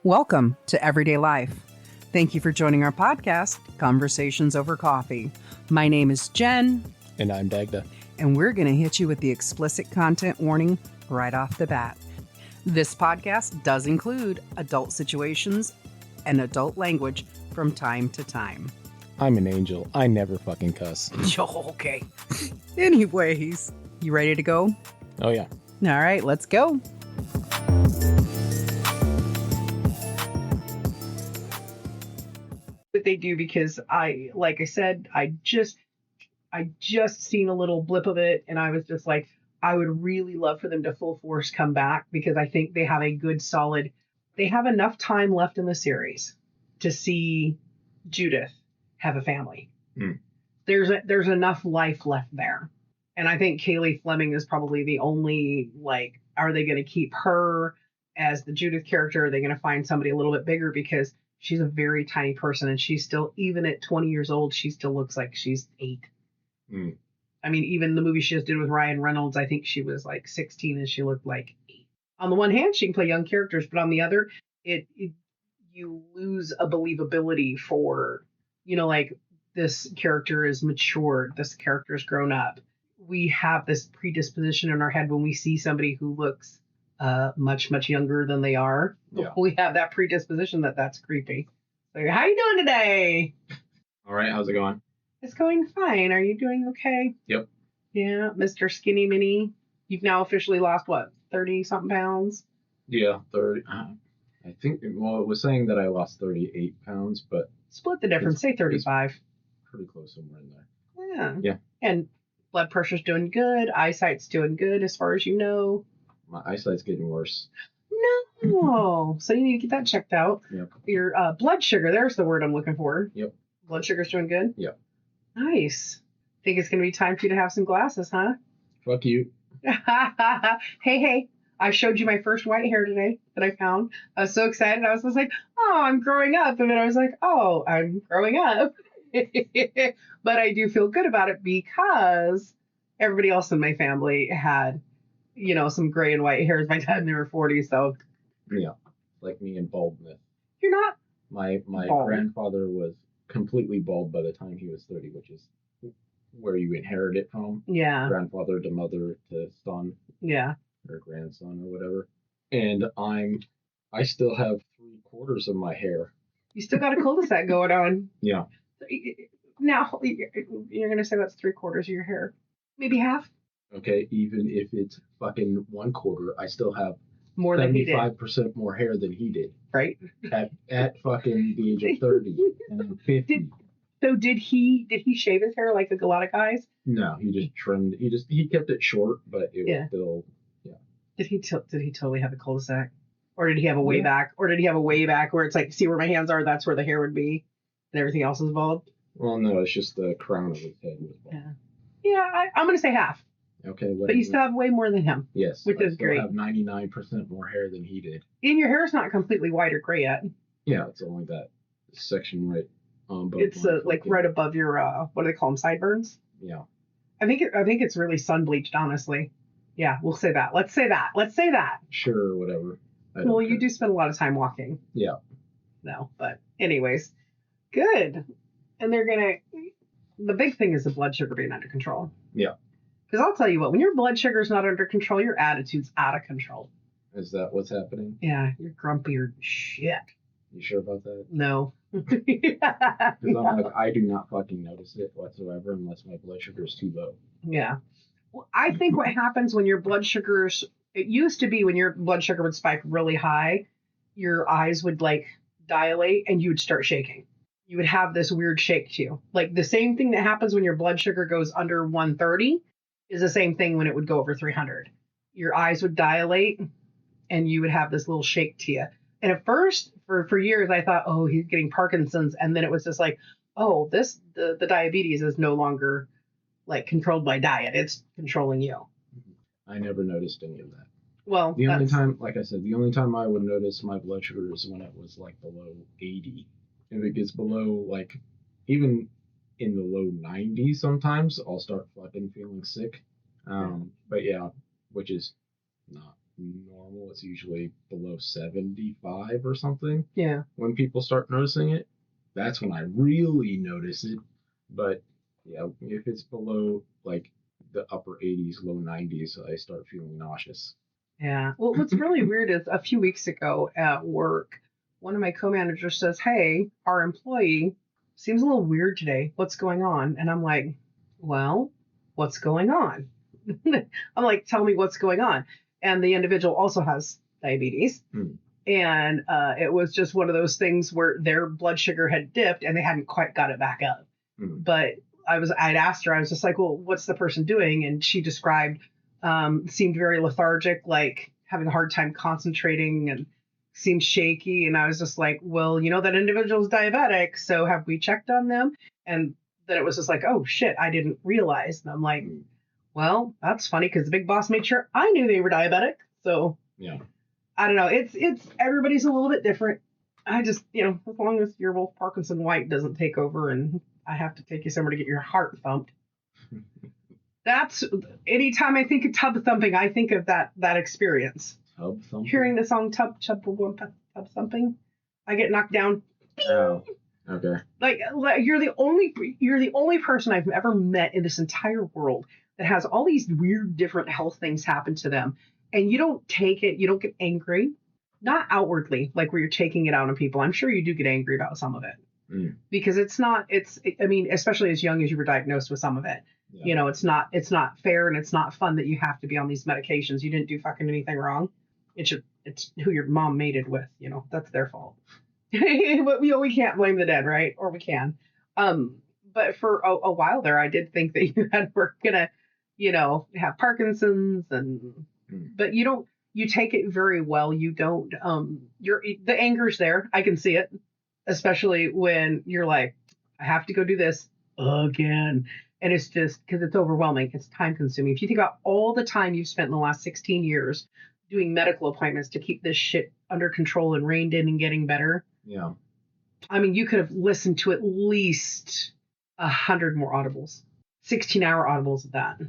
Welcome to Everyday Life. Thank you for joining our podcast, Conversations Over Coffee. My name is Jen. And I'm Dagda. And we're going to hit you with the explicit content warning right off the bat. This podcast does include adult situations and adult language from time to time. I'm an angel. I never fucking cuss. Okay. Anyways, you ready to go? Oh, yeah. All right, let's go. What they do, because like I said, I just seen a little blip of it, and I was just like, I would really love for them to full force come back, because I think they have a good solid, they have enough time left in the series to see Judith have a family. There's enough life left there. And I think Kaylee Fleming is probably the only, like, are they going to keep her as the Judith character? Are they going to find somebody a little bit bigger? Because she's a very tiny person, and she's still, even at 20 years old, she still looks like she's 8. I mean, even the movie she just did with Ryan Reynolds, I think she was like 16 and she looked like 8. On the one hand, she can play young characters, but on the other, you lose a believability for, like, this character is matured, this character is grown up. We have this predisposition in our head when we see somebody who looks much, much younger than they are. Yeah. We have that predisposition that's creepy. So, how you doing today? All right, how's it going? It's going fine. Are you doing okay? Yep. Yeah, Mr. Skinny Mini. You've now officially lost, what, 30-something pounds? Yeah, 30. I think, well, it was saying that I lost 38 pounds, but... Split the difference. Say 35. Pretty close somewhere in there. Yeah. And blood pressure's doing good. Eyesight's doing good as far as you know. My eyesight's getting worse. No. So you need to get that checked out. Yep. Your blood sugar, there's the word I'm looking for. Yep. Blood sugar's doing good? Yep. Nice. Think it's going to be time for you to have some glasses, huh? Fuck you. Hey. I showed you my first white hair today that I found. I was so excited. I was just like, oh, I'm growing up. And then I was like, oh, I'm growing up. But I do feel good about it because everybody else in my family had, some gray and white hairs by the time they were 40. So yeah, like me and baldness. You're not. My bald. Grandfather was completely bald by the time he was 30, which is where you inherit it from. Yeah. Grandfather to mother to son. Yeah. Or grandson or whatever. And I still have 3/4 of my hair. You still got a cul-de-sac going on. Yeah. Now, you're going to say that's 3/4 of your hair. Maybe half? Okay, even if it's fucking 1/4, I still have more than he did. 75% more hair than he did. Right? At fucking the age of 30 and 50. So did he shave his hair like a lot of guys? No, he just trimmed. He kept it short, but it was still, yeah. Did he totally have a cul-de-sac? Or did he have a way back? Or did he have a way back where it's like, see where my hands are, that's where the hair would be, and everything else is bald? Well, no, it's just the crown of his head was bald. Yeah, I'm going to say half. Okay. But you still have way more than him. Yes. Which is great. I have 99% more hair than he did. And your hair's not completely white or gray yet. Yeah, it's only that section right on both. It's like right above your, what do they call them, sideburns? Yeah. I think it's really sun bleached, honestly. Yeah, we'll say that. Let's say that. Sure, whatever. Well, you do spend a lot of time walking. Yeah. No, but anyways, good. And the big thing is the blood sugar being under control. Yeah. Because I'll tell you what, when your blood sugar is not under control, your attitude's out of control. Is that what's happening? Yeah, you're grumpy or shit. You sure about that? No. Because I'm like, I do not fucking notice it whatsoever unless my blood sugar is too low. Yeah. Well, I think what happens when your blood sugars, it used to be when your blood sugar would spike really high, your eyes would like dilate and you would start shaking. You would have this weird shake to you. Like the same thing that happens when your blood sugar goes under 130 is the same thing when it would go over 300. Your eyes would dilate and you would have this little shake to you. And at first, for years, I thought, oh, he's getting Parkinson's. And then it was just like, oh, the diabetes is no longer like controlled by diet. It's controlling you. I never noticed any of that. Well, the only time, like I said, the only time I would notice my blood sugar is when it was like below 80. If it gets below, like, even in the low 90s sometimes, I'll start fucking feeling sick. But yeah, which is not normal. It's usually below 75 or something. Yeah. When people start noticing it, that's when I really notice it. But yeah, if it's below like the upper 80s, low 90s, I start feeling nauseous. Yeah. Well, what's really weird is a few weeks ago at work, one of my co-managers says, "Hey, our employee seems a little weird today. What's going on?" And I'm like, "Well, what's going on?" I'm like, "Tell me what's going on." And the individual also has diabetes. Hmm. And it was just one of those things where their blood sugar had dipped and they hadn't quite got it back up. But I'd asked her, I was just like, "Well, what's the person doing?" And she described, seemed very lethargic, like having a hard time concentrating and seemed shaky. And I was just like, "Well, that individual's diabetic. So have we checked on them?" And then it was just like, "Oh shit, I didn't realize." And I'm like, "Well, that's funny because the big boss made sure I knew they were diabetic." So Yeah. I don't know. It's everybody's a little bit different. I just, as long as your Wolf Parkinson White doesn't take over and I have to take you somewhere to get your heart thumped. That's anytime I think of tub thumping, I think of that experience. Tub thumping? Hearing the song tub thumping, I get knocked down. Oh, okay. Like you're the only person I've ever met in this entire world that has all these weird different health things happen to them, and you don't take it, you don't get angry, not outwardly like where you're taking it out on people. I'm sure you do get angry about some of it. Because I mean, especially as young as you were diagnosed with some of it, Yeah. it's not fair and it's not fun that you have to be on these medications. You didn't do fucking anything wrong. It's who your mom mated with, that's their fault. But we can't blame the dead, right? Or we can. But for a while there, I did think that were gonna, have Parkinson's but you take it very well. You don't, the anger's there. I can see it, especially when you're like, "I have to go do this again." And it's just because it's overwhelming. It's time consuming. If you think about all the time you've spent in the last 16 years doing medical appointments to keep this shit under control and reined in and getting better. Yeah. I mean, you could have listened to at least 100 more audibles, 16-hour audibles of that.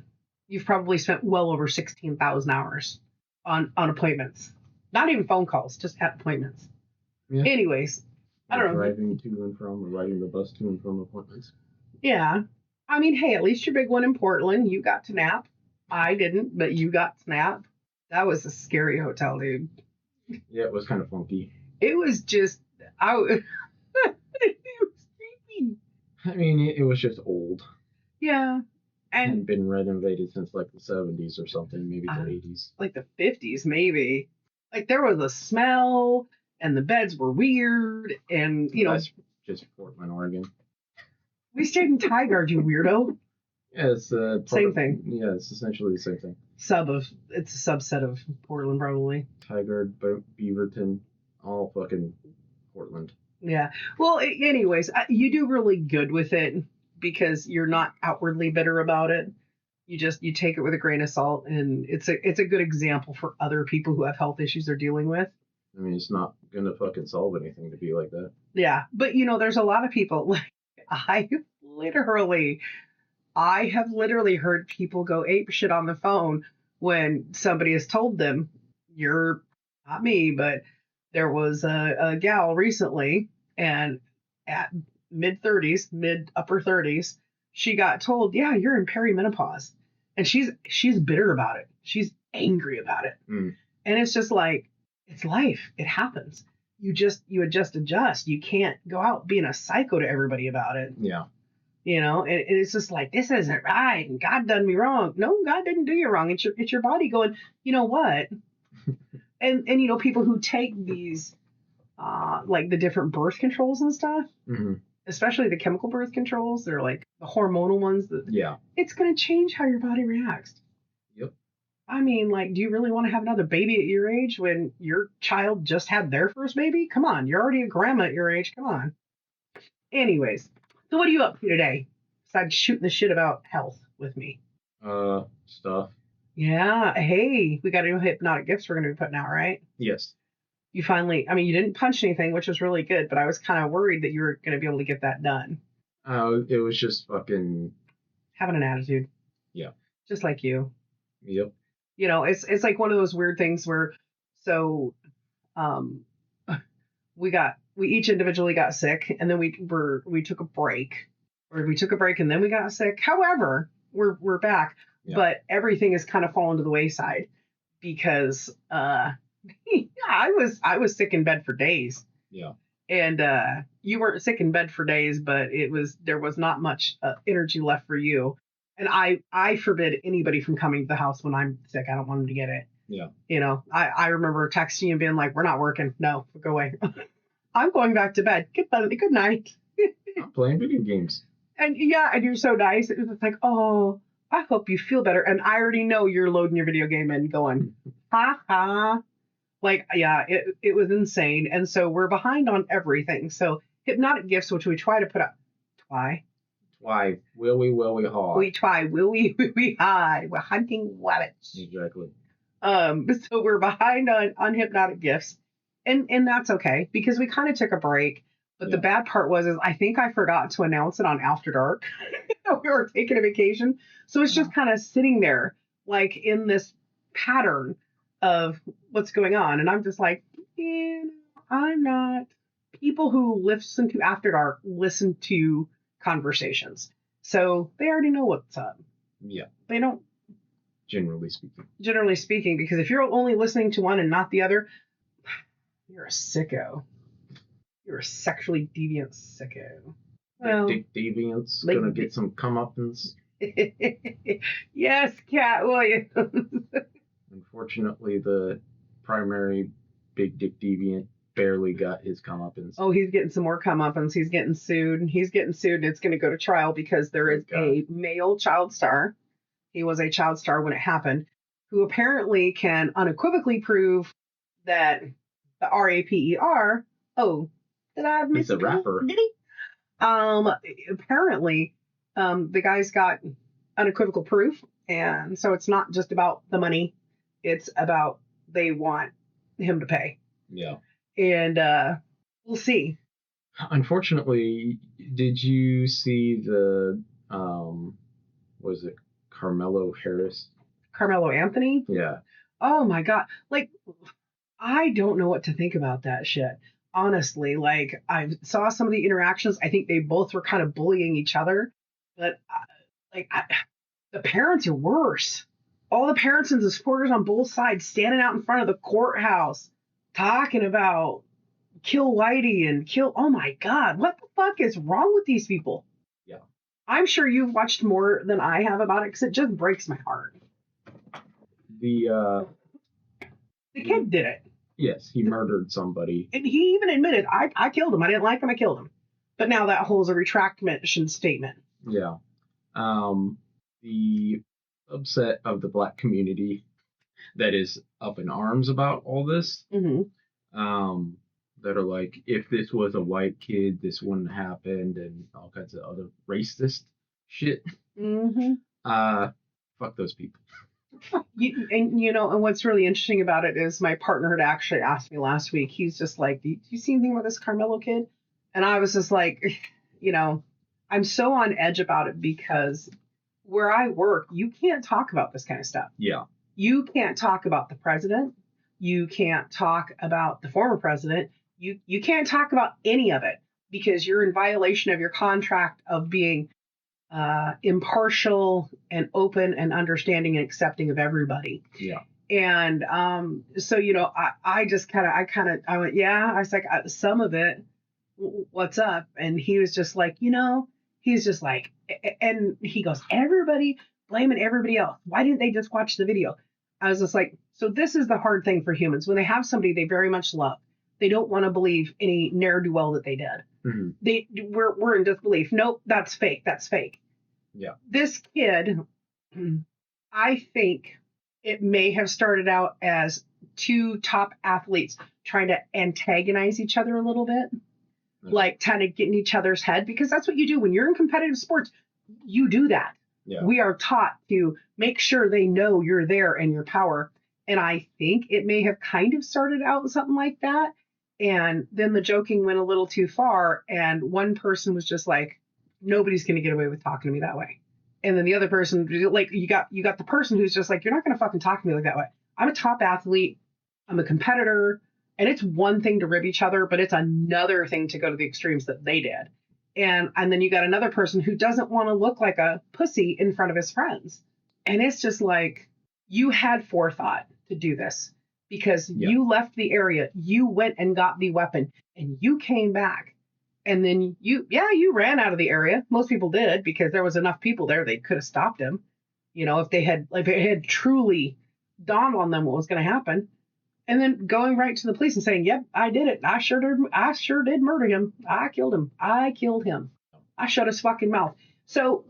You've probably spent well over 16,000 hours on appointments. Not even phone calls, just at appointments. Yeah. Anyways, I don't know. Driving to and from or riding the bus to and from appointments. Yeah. I mean, hey, at least your big one in Portland, you got to nap. I didn't, but you got to nap. That was a scary hotel, dude. Yeah, it was kind of funky. It was just, it was creepy. I mean, it was just old. Yeah. And hadn't been renovated since like the 70s or something, maybe the 80s. Like the 50s, maybe. Like there was a smell and the beds were weird and, That's just Portland, Oregon. We stayed in Tigard, you weirdo. Yeah, it's same thing. Yeah, it's essentially the same thing. It's a subset of Portland, probably. Tigard, Beaverton, all fucking Portland. Yeah. Well, anyways, you do really good with it because you're not outwardly bitter about it. You take it with a grain of salt, and it's a good example for other people who have health issues they're dealing with. I mean, it's not gonna fucking solve anything to be like that. Yeah, but there's a lot of people like I have literally heard people go ape shit on the phone when somebody has told them, "You're not me," but there was a gal recently, and at upper 30s, she got told, "Yeah, you're in perimenopause," and she's bitter about it. She's angry about it, and it's just like it's life. It happens. You adjust. You can't go out being a psycho to everybody about it. Yeah. And it's just like, this isn't right, and God done me wrong. No, God didn't do you wrong. It's your body going, you know what? and people who take these, like the different birth controls and stuff, especially the chemical birth controls, they're like the hormonal ones. It's going to change how your body reacts. Yep. I mean, like, do you really want to have another baby at your age when your child just had their first baby? Come on, you're already a grandma at your age. Come on. Anyways. So what are you up to today? Besides shooting the shit about health with me. Stuff. Yeah. Hey, we got new hypnotic gifts we're going to be putting out, right? Yes. You finally, you didn't punch anything, which was really good, but I was kind of worried that you were going to be able to get that done. It was just fucking... having an attitude. Yeah. Just like you. Yep. You know, it's like one of those weird things where, so, um, we each individually got sick, and then we took a break, or we took a break and then we got sick. However, we're back, Yeah. but everything has kind of fallen to the wayside because yeah, I was sick in bed for days. Yeah. And you weren't sick in bed for days, but there was not much energy left for you. And I forbid anybody from coming to the house when I'm sick. I don't want them to get it. Yeah. You know, I remember texting you and being like, "We're not working. No, go away. I'm going back to bed. Good night." I'm playing video games. And yeah, and you're so nice. It was just like, "Oh, I hope you feel better." And I already know you're loading your video game and going, "Ha ha." Like, yeah, it was insane. And so we're behind on everything. So hypnotic gifts, which we try to put up. Why? Why? Will we haw? We try. Will we hide? We're hunting rabbits. Exactly. So we're behind on hypnotic gifts. And that's okay because we kind of took a break. But the bad part is I think I forgot to announce it on After Dark. We were taking a vacation. So it's just kind of sitting there like in this pattern of what's going on. And I'm just like, I'm not. People who listen to After Dark listen to conversations. So they already know what's up. Yeah. They don't. Generally speaking. Generally speaking, because if you're only listening to one and not the other, you're a sicko. You're a sexually deviant sicko. Well, Dick Deviant's like, gonna get some comeuppance. Yes, Cat Williams. Unfortunately, the primary big dick deviant barely got his comeuppance. Oh, he's getting some more comeuppance. He's getting sued. And it's going to go to trial because there is a male child star. He was a child star when it happened, who apparently can unequivocally prove that the RAPER. Oh, did I miss? He's a rapper. Did he? Apparently, the guy's got unequivocal proof, and so it's not just about the money. It's about they want him to pay. Yeah. And we'll see. Unfortunately, did you see the was it Carmelo Harris? Karmelo Anthony? Yeah. Oh my God. Like, I don't know what to think about that shit. Honestly, like I saw some of the interactions. I think they both were kind of bullying each other, but the parents are worse. All the parents and the supporters on both sides standing out in front of the courthouse talking about kill Whitey and kill. Oh my God, what the fuck is wrong with these people? Yeah. I'm sure you've watched more than I have about it because it just breaks my heart. The kid did it. Yes, he murdered somebody. And he even admitted, I killed him. I didn't like him. I killed him. But now that holds a retraction statement. Yeah. The upset of the black community that is up in arms about all this. Mm-hmm. That are like, if this was a white kid, this wouldn't have happened, and all kinds of other racist shit. Mm-hmm. Fuck those people. And what's really interesting about it is my partner had actually asked me last week. He's just like, "Do you see anything about this Karmelo kid?" And I was just like, I'm so on edge about it because where I work, you can't talk about this kind of stuff. Yeah. You can't talk about the president. You can't talk about the former president. You can't talk about any of it because you're in violation of your contract of being impartial and open and understanding and accepting of everybody. Yeah. And so I went, yeah. I was like, some of it, what's up? And he was just like, he's just like, and he goes, everybody blaming everybody else. Why didn't they just watch the video? I was just like, so this is the hard thing for humans. When they have somebody they very much love, they don't want to believe any ne'er-do-well that they did. Mm-hmm. We're in disbelief. Nope, that's fake. That's fake. Yeah. This kid, I think it may have started out as two top athletes trying to antagonize each other a little bit, like kind of getting each other's head, because that's what you do when you're in competitive sports. You do that. Yeah. We are taught to make sure they know you're there and your power. And I think it may have kind of started out something like that. And then the joking went a little too far. And one person was just like, nobody's going to get away with talking to me that way. And then the other person, like you got the person who's just like, you're not gonna fucking talk to me like that way. I'm a top athlete, I'm a competitor, and it's one thing to rib each other, but it's another thing to go to the extremes that they did. And then you got another person who doesn't want to look like a pussy in front of his friends. And it's just like, you had forethought to do this because you left the area, you went and got the weapon, and you came back. And then you ran out of the area. Most people did because there was enough people there they could have stopped him. You know, if it had truly dawned on them what was going to happen. And then going right to the police and saying, "Yep, I did it. I sure did murder him. I killed him. I shut his fucking mouth." So,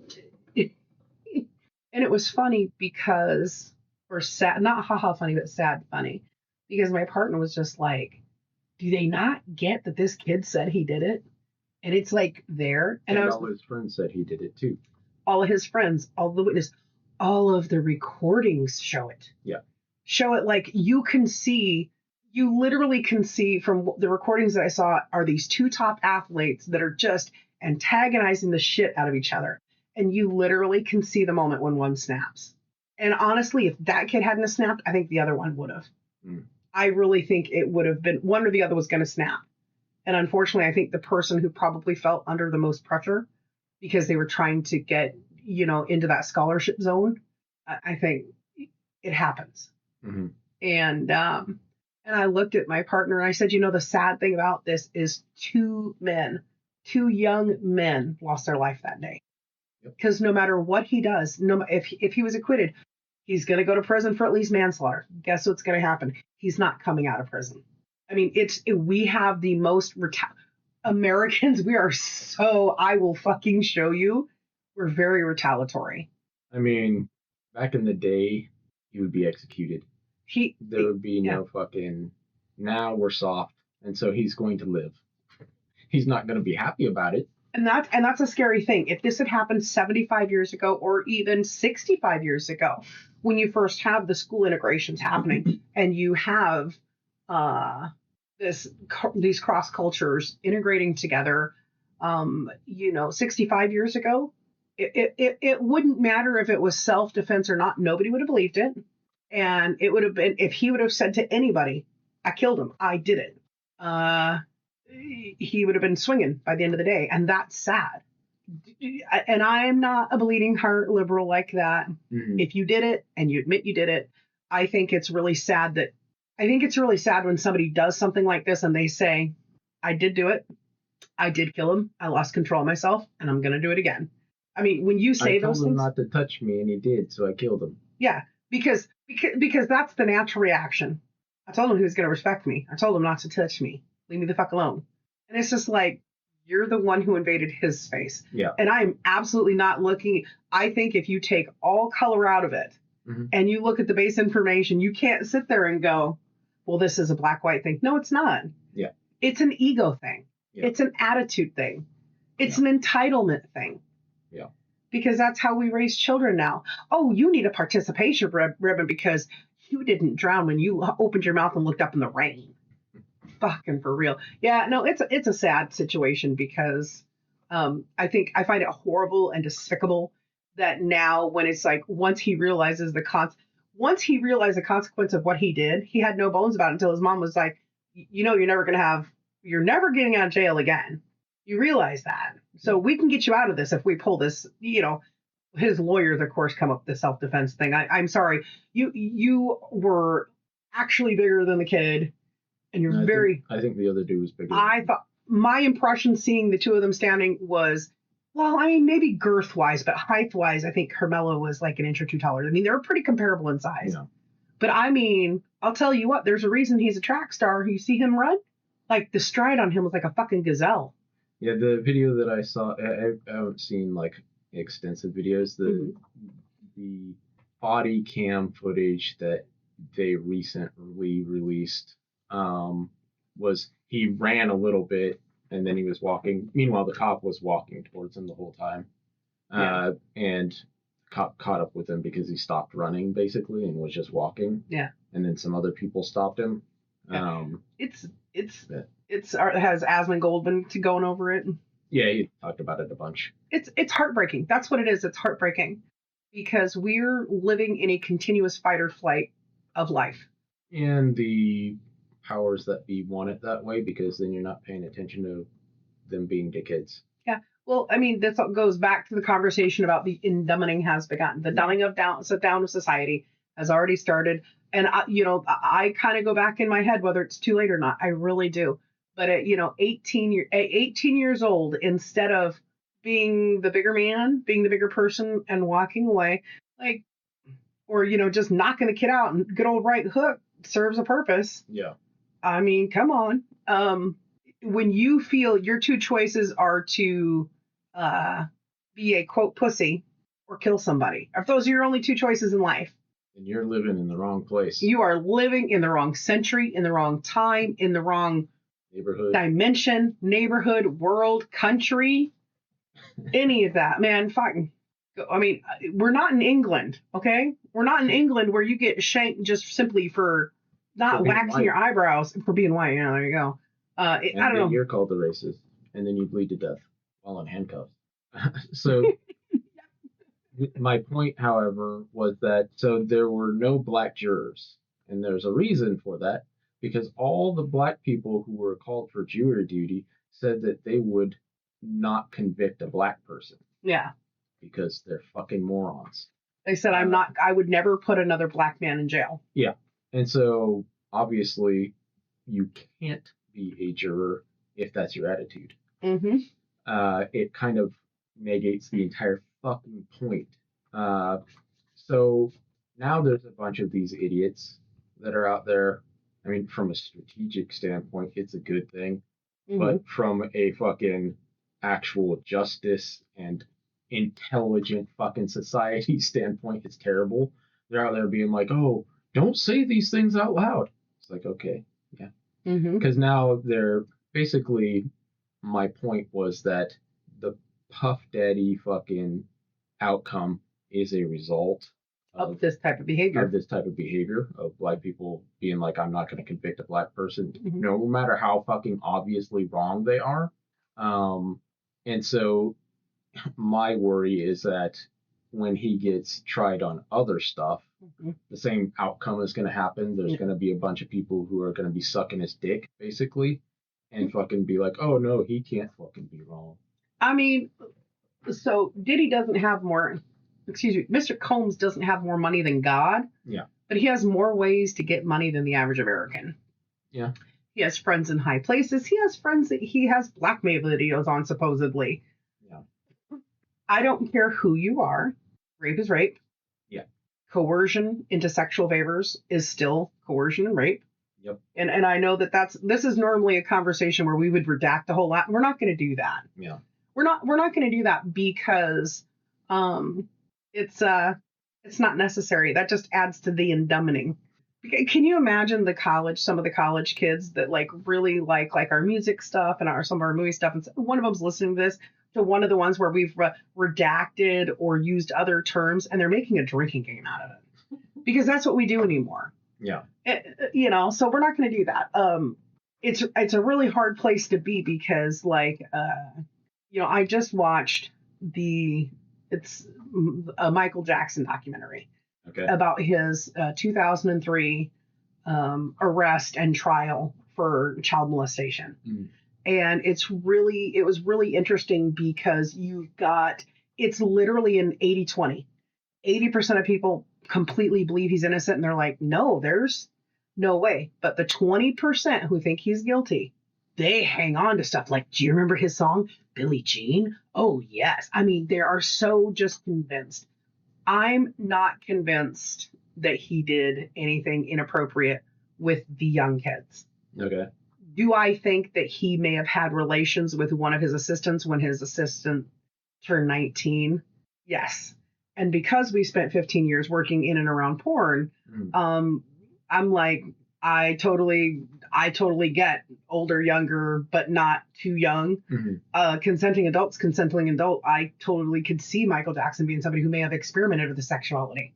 and it was funny because, or sad, not haha funny, but sad funny, because my partner was just like, "Do they not get that this kid said he did it?" And it's like there, and all his friends said he did it too. All of his friends, all the witnesses, all of the recordings show it. Yeah. Show it, like you literally can see from the recordings that I saw are these two top athletes that are just antagonizing the shit out of each other. And you literally can see the moment when one snaps. And honestly, if that kid hadn't snapped, I think the other one would have. I really think it would have been one or the other was going to snap. And unfortunately, I think the person who probably felt under the most pressure because they were trying to get, into that scholarship zone, I think it happens. Mm-hmm. And I looked at my partner and I said, the sad thing about this is two young men lost their life that day. Because no matter what he does, if he was acquitted, he's going to go to prison for at least manslaughter. Guess what's going to happen? He's not coming out of prison. I mean, we have the most Americans. We are so, I will fucking show you. We're very retaliatory. I mean, back in the day, he would be executed. There would be no fucking, now we're soft, and so he's going to live. He's not going to be happy about it. And that's a scary thing. If this had happened 75 years ago or even 65 years ago, when you first have the school integrations happening and you have these cross cultures integrating together, 65 years ago, it wouldn't matter if it was self-defense or not. Nobody would have believed it. And it would have been, if he would have said to anybody, "I killed him, I did it," he would have been swinging by the end of the day. And that's sad. And I'm not a bleeding heart liberal like that. Mm-hmm. If you did it and you admit you did it, I think it's really sad when somebody does something like this and they say, "I did do it. I did kill him. I lost control of myself and I'm going to do it again." I mean, when you say those things. I told him not to touch me and he did, so I killed him. Yeah, because that's the natural reaction. I told him he was going to respect me. I told him not to touch me. Leave me the fuck alone. And it's just like, you're the one who invaded his space. Yeah. And I'm absolutely not looking. I think if you take all color out of it and you look at the base information, you can't sit there and go, "Well, this is a black-white thing." No, it's not. Yeah. It's an ego thing. Yeah. It's an attitude thing. It's an entitlement thing. Yeah. Because that's how we raise children now. "Oh, you need a participation ribbon because you didn't drown when you opened your mouth and looked up in the rain." Fucking for real. Yeah, no, it's a sad situation because I find it horrible and despicable that now when it's like once he realized the consequence of what he did, he had no bones about it until his mom was like, "You're never getting out of jail again. You realize that. So we can get you out of this if we pull this." His lawyers, of course, come up with the self-defense thing. I'm sorry. You were actually bigger than the kid. And I think the other dude was bigger. I thought my impression seeing the two of them standing was, well, I mean, maybe girth-wise, but height-wise, I think Karmelo was like an inch or two taller. I mean, they were pretty comparable in size. Yeah. But I mean, I'll tell you what, there's a reason he's a track star. You see him run? Like, the stride on him was like a fucking gazelle. Yeah, the video that I saw, I haven't seen, like, extensive videos. The body cam footage that they recently released was he ran a little bit and then he was walking. Meanwhile, the cop was walking towards him the whole time. And cop caught up with him because he stopped running basically and was just walking. Yeah. And then some other people stopped him. Yeah. It has Asmund Goldman going over it. Yeah, he talked about it a bunch. It's heartbreaking. That's what it is. It's heartbreaking because we're living in a continuous fight or flight of life. And the powers that be want it that way because then you're not paying attention to them being dickheads. Yeah. Well, I mean, this goes back to the conversation about the indumbing has begun. The dumbing of down of society has already started. And, I kind of go back in my head, whether it's too late or not. I really do. But at, 18 years old, instead of being the bigger man, being the bigger person and walking away, like, or, just knocking the kid out and good old right hook serves a purpose. Yeah. I mean, come on. When you feel your two choices are to be a quote pussy or kill somebody, if those are your only two choices in life, And you're living in the wrong place. you are living in the wrong century, in the wrong time, in the wrong Neighborhood. dimension, neighborhood, world, country, any of that, man. Fucking. I mean, we're not in England, okay? We're not in England where you get shanked just simply for not For being waxing white. your eyebrows for being white. Yeah, there you go. I And don't then know. you're called the racist, and then you bleed to death while in handcuffs. So my point, however, was that so there were no black jurors, and there's a reason for that because all the black people who were called for jury duty said that they would not convict a black person Yeah. because they're fucking morons. They said I would never put another black man in jail. Yeah. And so obviously you can't be a juror if that's your attitude. Mm-hmm. It kind of negates the entire fucking point. So now there's a bunch of these idiots that are out there. I mean, from a strategic standpoint, it's a good thing. Mm-hmm. But from a fucking actual justice and intelligent fucking society standpoint, it's terrible. They're out there being like, oh, don't say these things out loud. It's like, okay, yeah. Mm-hmm. Because now they're basically, my point was that the Puff Daddy fucking outcome is a result Of this type of behavior. of black people being like, I'm not going to convict a black person, Mhm. no matter how fucking obviously wrong they are. And so my worry is that when he gets tried on other stuff, Mhm. the same outcome is going to happen. There's Yeah. going to be a bunch of people who are going to be sucking his dick, basically, and fucking be like, oh no, he can't fucking be wrong. I mean, so Diddy doesn't have more, Mr. Combs doesn't have more money than God. Yeah. But he has more ways to get money than the average American. Yeah. He has friends in high places. He has friends that he has blackmail videos on, supposedly. Yeah. I don't care who you are. Rape is rape. Yeah. Coercion into sexual favors is still coercion and rape. Yep. And I know that this is normally a conversation where we would redact a whole lot. We're not going to do that. Yeah. We're not going to do that because it's not necessary. That just adds to the indumbing. Can you imagine some of the college kids that like really like our music stuff and some of our movie stuff, and one of them's listening to this, to one of the ones where we've redacted or used other terms, and they're making a drinking game out of it because that's what we do anymore. Yeah. So we're not going to do that. It's a really hard place to be because I just watched it's a Michael Jackson documentary. Okay. About his 2003 arrest and trial for child molestation. Mm. And it was really interesting because it's literally an 80-20. 80% of people completely believe he's innocent and they're like, no, there's no way. But the 20% who think he's guilty, they hang on to stuff like, do you remember his song, Billie Jean? Oh, yes. I mean, they are so just convinced. I'm not convinced that he did anything inappropriate with the young kids. Okay. Do I think that he may have had relations with one of his assistants when his assistant turned 19? Yes. And because we spent 15 years working in and around porn, I'm like, I totally get older, younger, but not too young. Mm-hmm. Consenting adult. I totally could see Michael Jackson being somebody who may have experimented with the sexuality.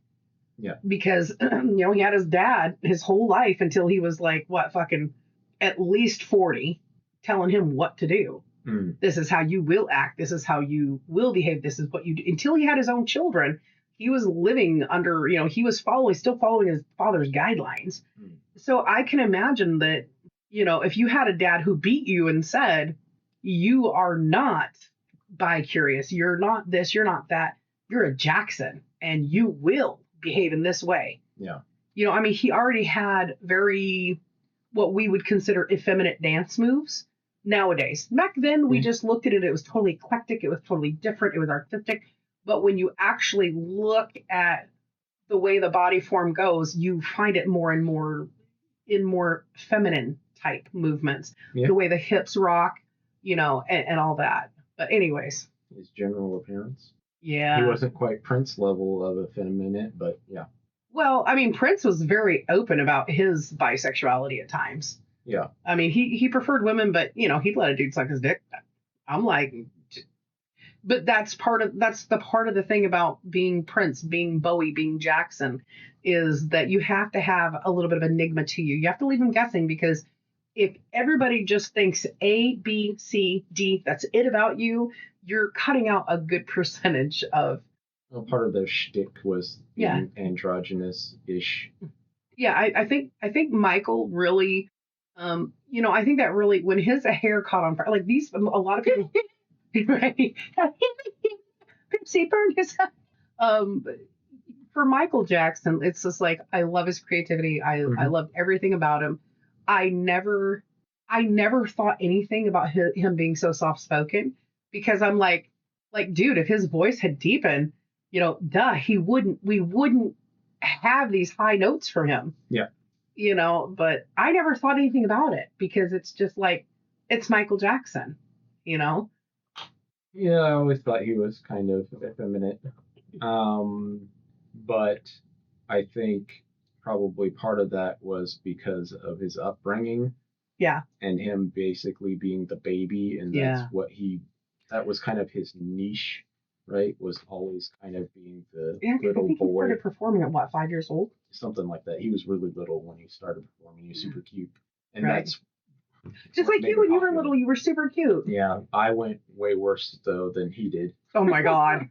Yeah. Because, he had his dad his whole life until he was like, fucking at least 40, telling him what to do. This is how you will act. This is how you will behave. This is what you do. Until he had his own children, he was living under, he was still following his father's guidelines. So I can imagine that, if you had a dad who beat you and said, you are not bi-curious, you're not this, you're not that, you're a Jackson, and you will behave in this way. Yeah. He already had what we would consider effeminate dance moves nowadays. Back then, we just looked at it. It was totally eclectic. It was totally different. It was artistic. But when you actually look at the way the body form goes, you find it more and more in more feminine type movements. Yeah. The way the hips rock, and all that. But anyways. His general appearance. Yeah. He wasn't quite Prince level of effeminate, but yeah. Well, Prince was very open about his bisexuality at times. Yeah. He preferred women, but, he'd let a dude suck his dick. I'm like, but that's the part of the thing about being Prince, being Bowie, being Jackson, is that you have to have a little bit of enigma to you. You have to leave them guessing, because if everybody just thinks A, B, C, D, that's it about you, you're cutting out a good percentage of. Well, part of their shtick was being androgynous-ish. Yeah, I think Michael really, I think that really, when his hair caught on fire, like a lot of people, right? Pipsy burned his. For Michael Jackson, it's just like, I love his creativity. I loved everything about him. I never thought anything about him being so soft-spoken, because I'm like, dude, if his voice had deepened, we wouldn't have these high notes from him. Yeah. But I never thought anything about it, because it's just like, it's Michael Jackson, Yeah, I always thought he was kind of effeminate. But I think probably part of that was because of his upbringing. Yeah. And him basically being the baby, and that's that was kind of his niche. Right, was always kind of being the little boy. He started performing at 5 years old? Something like that. He was really little when he started performing. He was super cute, and that's just like you when you were little. You were super cute. Yeah, I went way worse though than he did. Oh my god.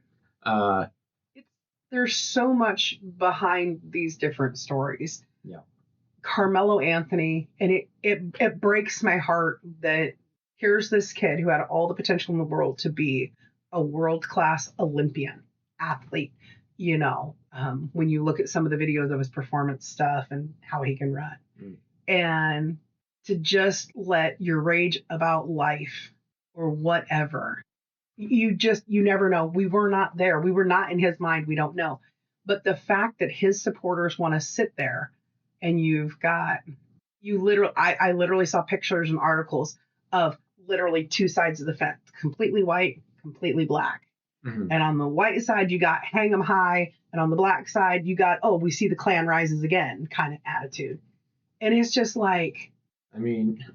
There's so much behind these different stories. Yeah. Karmelo Anthony, and it breaks my heart that here's this kid who had all the potential in the world to be a world-class Olympian athlete, when you look at some of the videos of his performance stuff and how he can run. And to just let your rage about life or whatever, you never know. We were not there. We were not in his mind. We don't know. But the fact that his supporters want to sit there, and I literally saw pictures and articles of literally two sides of the fence, completely white, completely black. And on the white side, you got hang 'em high. And on the black side, you got, we see the Klan rises again kind of attitude. And it's just like.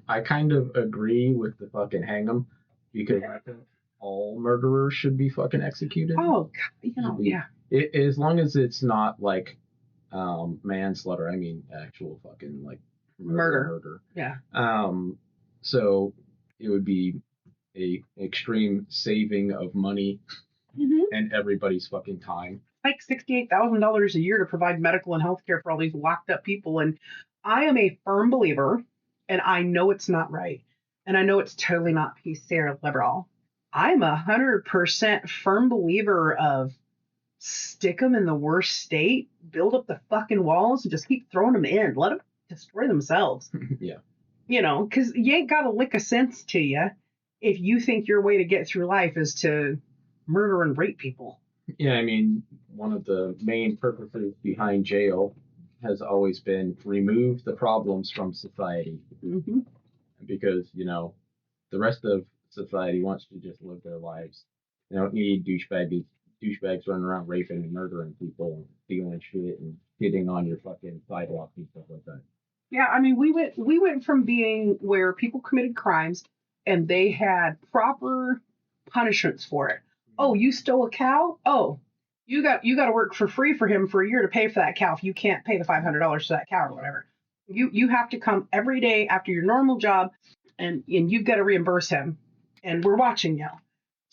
I kind of agree with the fucking hang 'em, because I think all murderers should be fucking executed. Oh, God, yeah. As long as it's not like manslaughter. Actual fucking like murder. Yeah. So it would be a extreme saving of money and everybody's fucking time. Like $68,000 a year to provide medical and health care for all these locked up people. And I am a firm believer, and I know it's not right, and I know it's totally not PC or liberal. I'm 100% firm believer of stick them in the worst state, build up the fucking walls, and just keep throwing them in. Let them destroy themselves. Yeah. Because you ain't got a lick of sense to you if you think your way to get through life is to murder and rape people. Yeah, one of the main purposes behind jail has always been remove the problems from society. Because, the rest of society wants to just live their lives. They don't need douchebags running around raping and murdering people and stealing shit and hitting on your fucking sidewalk and stuff like that. Yeah, we went from being where people committed crimes and they had proper punishments for it. Oh, you stole a cow? Oh, you got to work for free for him for a year to pay for that cow if you can't pay the $500 to that cow or whatever. You have to come every day after your normal job and you've got to reimburse him. and we're watching you,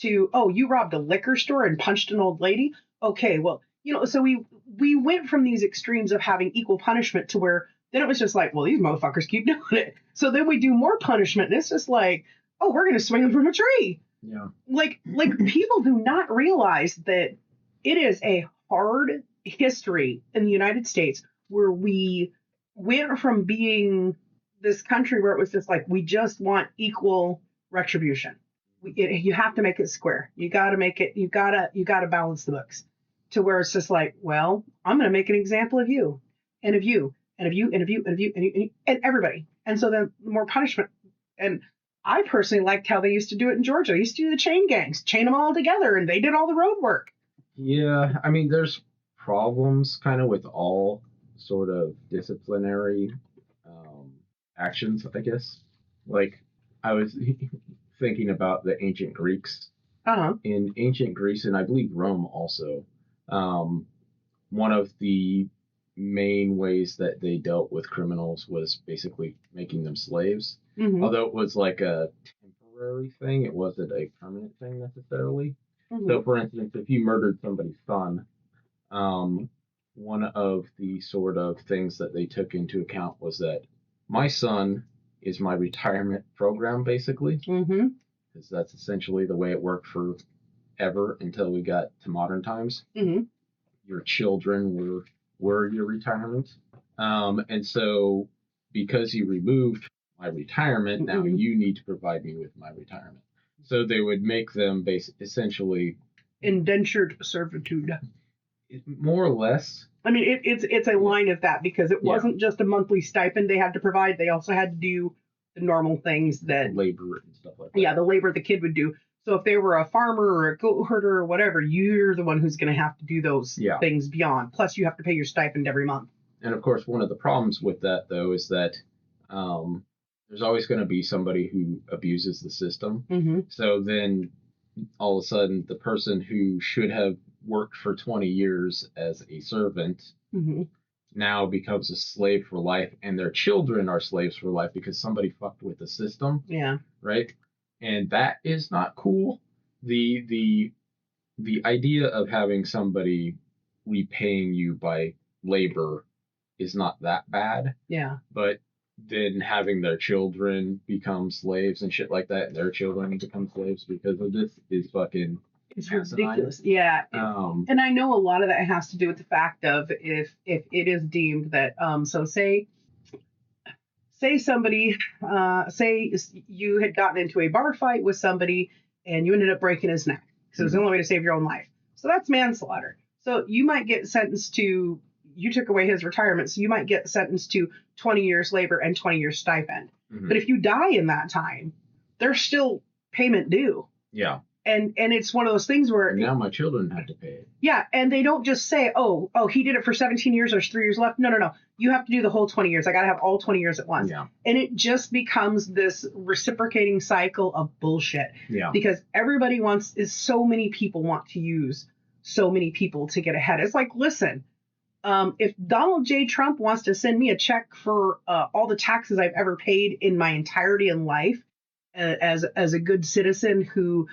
to, oh, you robbed a liquor store and punched an old lady. Okay, well, so we went from these extremes of having equal punishment to where then it was just like, well, these motherfuckers keep doing it. So then we do more punishment, and it's just like, oh, we're going to swing them from a tree. Yeah. Like people do not realize that it is a hard history in the United States where we went from being this country where it was just like, we just want equal retribution. You have to make it square. You got to make it, you got to balance the books, to where it's just like, well, I'm going to make an example of you and of you and of you and of you and of you and everybody. And so then more punishment. And I personally liked how they used to do it in Georgia. They used to do the chain gangs, chain them all together, and they did all the road work. Yeah, I mean, there's problems kind of with all sort of disciplinary actions, I guess. Like, I was thinking about the ancient Greeks. Uh-huh. In ancient Greece, and I believe Rome also, one of the main ways that they dealt with criminals was basically making them slaves. Mm-hmm. Although it was like a temporary thing, it wasn't a permanent thing necessarily. Mm-hmm. So, for instance, if you murdered somebody's son, one of the sort of things that they took into account was that my son is my retirement program, basically. Mm-hmm. Because that's essentially the way it worked forever until we got to modern times. Mm-hmm. Your children were your retirement. And so because you removed my retirement, now Mm-hmm. you need to provide me with my retirement. So they would make them essentially indentured servitude. More or less. I mean, it's a line of that, because it wasn't just a monthly stipend they had to provide. They also had to do the normal things that labor and stuff like that. Yeah, the labor the kid would do. So if they were a farmer or a goat herder or whatever, you're the one who's going to have to do those things beyond. Plus, you have to pay your stipend every month. And of course, one of the problems with that, though, is that there's always going to be somebody who abuses the system. Mm-hmm. So then all of a sudden, the person who should have worked for 20 years as a servant mm-hmm. now becomes a slave for life, and their children are slaves for life because somebody fucked with the system. Yeah. Right? And that is not cool. The idea of having somebody repaying you by labor is not that bad. Yeah. But then having their children become slaves and shit like that, and their children become slaves because of this is fucking... It's ridiculous. Yeah. And I know a lot of that has to do with the fact of if it is deemed that, so say somebody, say you had gotten into a bar fight with somebody and you ended up breaking his neck. So it was the only way to save your own life. So that's manslaughter. So you might get sentenced to, you took away his retirement, so you might get sentenced to 20 years labor and 20 years stipend. Mm-hmm. But if you die in that time, there's still payment due. Yeah. And it's one of those things where... Now my children have to pay it. Yeah, and they don't just say, oh, he did it for 17 years, there's 3 years left. No. You have to do the whole 20 years. I got to have all 20 years at once. Yeah. And it just becomes this reciprocating cycle of bullshit. Yeah. Because so many people want to use so many people to get ahead. It's like, listen, if Donald J. Trump wants to send me a check for all the taxes I've ever paid in my entirety in life as a good citizen who...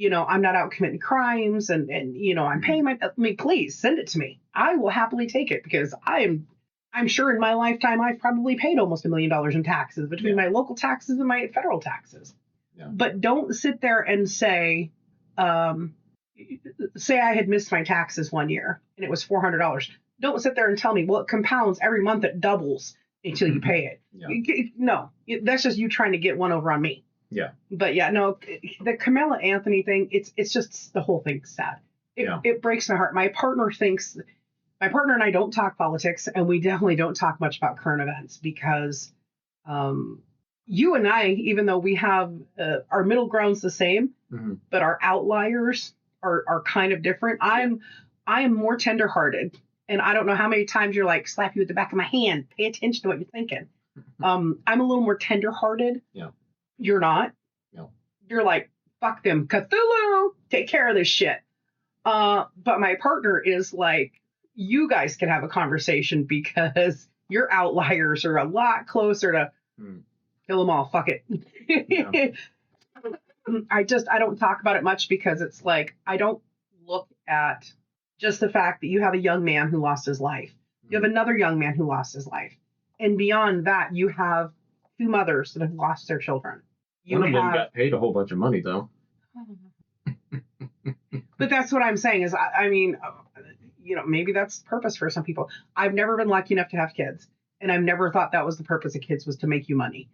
I'm not out committing crimes and I'm paying please send it to me. I will happily take it, because I'm sure in my lifetime I've probably paid almost $1 million in taxes between my local taxes and my federal taxes. Yeah. But don't sit there and say I had missed my taxes one year and it was $400. Don't sit there and tell me, well, it compounds every month, it doubles until you pay it. Yeah. No, that's just you trying to get one over on me. Yeah. But yeah, no, the Karmelo Anthony thing, it's just, the whole thing's sad. It breaks my heart. My partner and I don't talk politics, and we definitely don't talk much about current events, because you and I, even though we have our middle ground's the same, mm-hmm. but our outliers are kind of different. I am more tenderhearted, and I don't know how many times you're like, slap you with the back of my hand, pay attention to what you're thinking. I'm a little more tenderhearted. Yeah. You're not. No. You're like, fuck them, Cthulhu, take care of this shit. But my partner is like, you guys can have a conversation, because your outliers are a lot closer to kill them all. Fuck it. Yeah. I don't talk about it much because it's like I don't look at just the fact that you have a young man who lost his life. You have another young man who lost his life. And beyond that, you have two mothers that have lost their children. One of them got paid a whole bunch of money, though. But that's what I'm saying is, I mean, maybe that's the purpose for some people. I've never been lucky enough to have kids. And I've never thought that was the purpose of kids, was to make you money.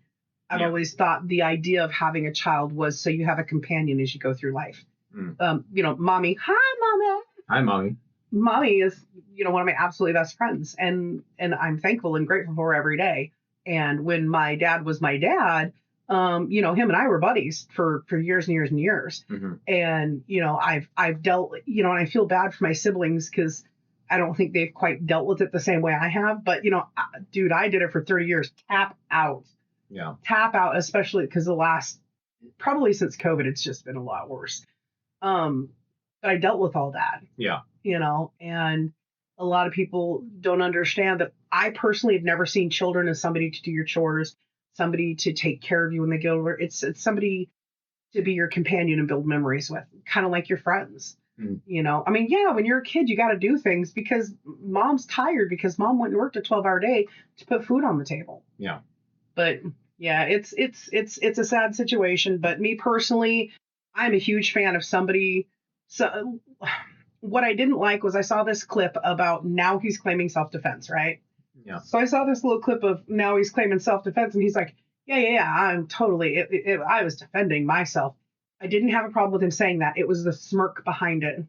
I've always thought the idea of having a child was so you have a companion as you go through life. Mommy. Hi, Mommy. Hi, Mommy. Mommy is, one of my absolutely best friends. And I'm thankful and grateful for her every day. And when my dad was my dad, him and I were buddies for years and years and years. Mm-hmm. And, I've dealt, and I feel bad for my siblings because I don't think they've quite dealt with it the same way I have. But, dude, I did it for 30 years. Tap out. Yeah. Tap out, especially because probably since COVID, it's just been a lot worse. But I dealt with all that. Yeah. And a lot of people don't understand that I personally have never seen children as somebody to do your chores, somebody to take care of you when they get older. It's somebody to be your companion and build memories with, kind of like your friends. Mm. I mean, yeah, when you're a kid, you got to do things because mom's tired because mom went and worked a 12-hour day to put food on the table. Yeah. But yeah, it's a sad situation. But me personally, I'm a huge fan of somebody. So what I didn't like was I saw this clip about now he's claiming self-defense, right? Yeah. So I saw this little clip of now he's claiming self-defense, and he's like, yeah, I'm totally, I was defending myself. I didn't have a problem with him saying that. It was the smirk behind it.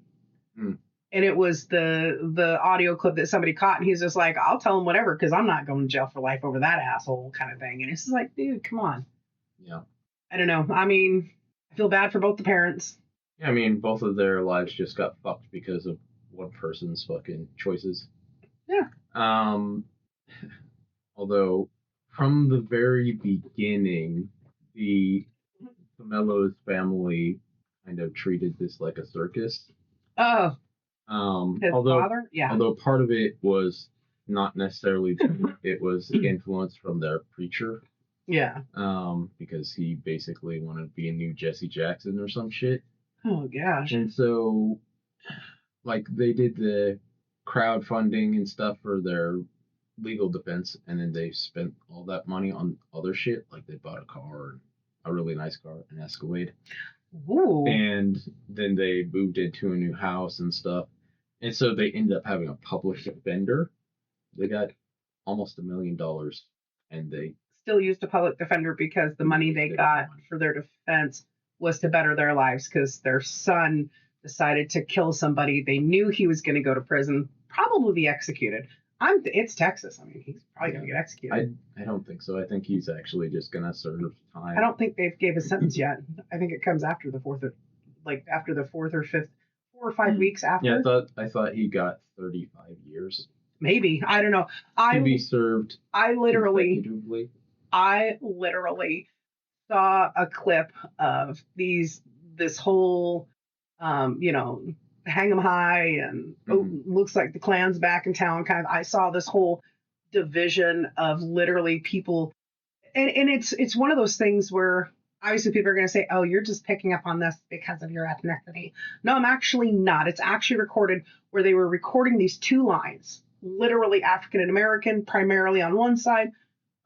Mm. And it was the audio clip that somebody caught, and he's just like, I'll tell him whatever because I'm not going to jail for life over that asshole kind of thing. And it's just like, dude, come on. Yeah. I don't know. I mean, I feel bad for both the parents. Yeah, I mean, both of their lives just got fucked because of one person's fucking choices. Yeah. Although, from the very beginning, the Karmelo's family kind of treated this like a circus. Oh. His father? Yeah. Although part of it was not necessarily it was influence from their preacher. Yeah. Because he basically wanted to be a new Jesse Jackson or some shit. Oh gosh. And so, like, they did the crowdfunding and stuff for their legal defense, and then they spent all that money on other shit. Like, they bought a car, a really nice car, an Escalade. Ooh. And then they moved into a new house and stuff. And so they ended up having a public defender. They got almost $1 million, and they still used a public defender because the money they got for their defense was to better their lives because their son decided to kill somebody. They knew he was going to go to prison, probably be executed. It's Texas. I mean, he's probably going to get executed. I don't think so. I think he's actually just going to serve time. I don't think they've gave a sentence yet. I think it comes after the fourth or fifth, 4 or 5 weeks after. Yeah, I thought he got 35 years. Maybe. I don't know. To be served. I literally saw a clip of this whole, hang 'em high and looks like the Klan's back in town kind of. I saw this whole division of literally people, and it's one of those things where obviously people are going to say, oh, you're just picking up on this because of your ethnicity. No, I'm actually not. It's actually recorded where they were recording these two lines, literally African and American primarily on one side,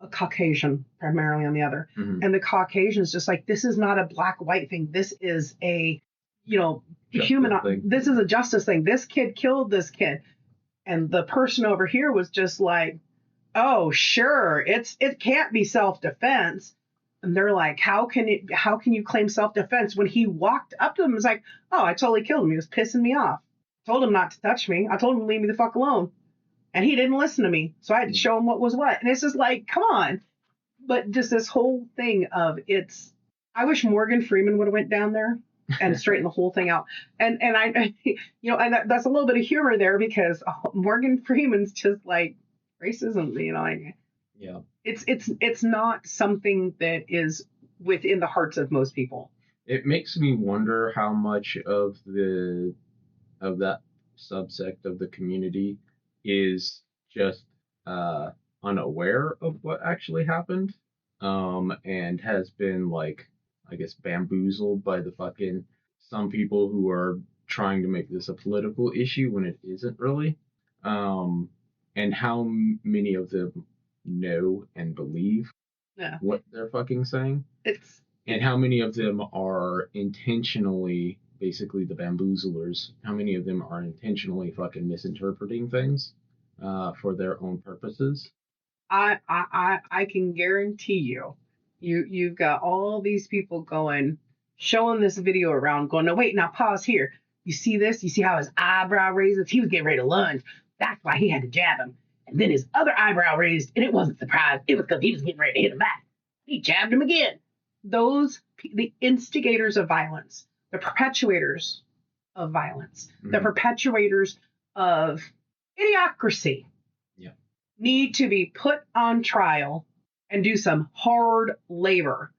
a Caucasian primarily on the other. Mm-hmm. And the Caucasian is just like, this is not a black white thing. This is a, this is a justice thing. This kid killed this kid. And the person over here was just like, oh, sure, it can't be self-defense. And they're like, how can you claim self-defense when he walked up to them and was like, oh, I totally killed him. He was pissing me off. Told him not to touch me. I told him to leave me the fuck alone. And he didn't listen to me. So I had to show him what was what. And it's just like, come on. But just this whole thing of I wish Morgan Freeman would have went down there and straightened the whole thing out. And I and that's a little bit of humor there because Morgan Freeman's just like racism, yeah. It's not something that is within the hearts of most people. It makes me wonder how much of that subsect of the community is just unaware of what actually happened, and has been like I guess, bamboozled by the fucking some people who are trying to make this a political issue when it isn't really. And how many of them know and believe Yeah. what they're fucking saying, It's and how many of them are intentionally, basically the bamboozlers, how many of them are intentionally fucking misinterpreting things for their own purposes. I can guarantee you've got all these people going, showing this video around, going, no, wait, now pause here. You see this? You see how his eyebrow raises? He was getting ready to lunge. That's why he had to jab him. And then his other eyebrow raised, and it wasn't surprise. It was because he was getting ready to hit him back. He jabbed him again. The instigators of violence, the perpetuators of violence, the perpetuators of idiocracy, need to be put on trial and do some hard labor.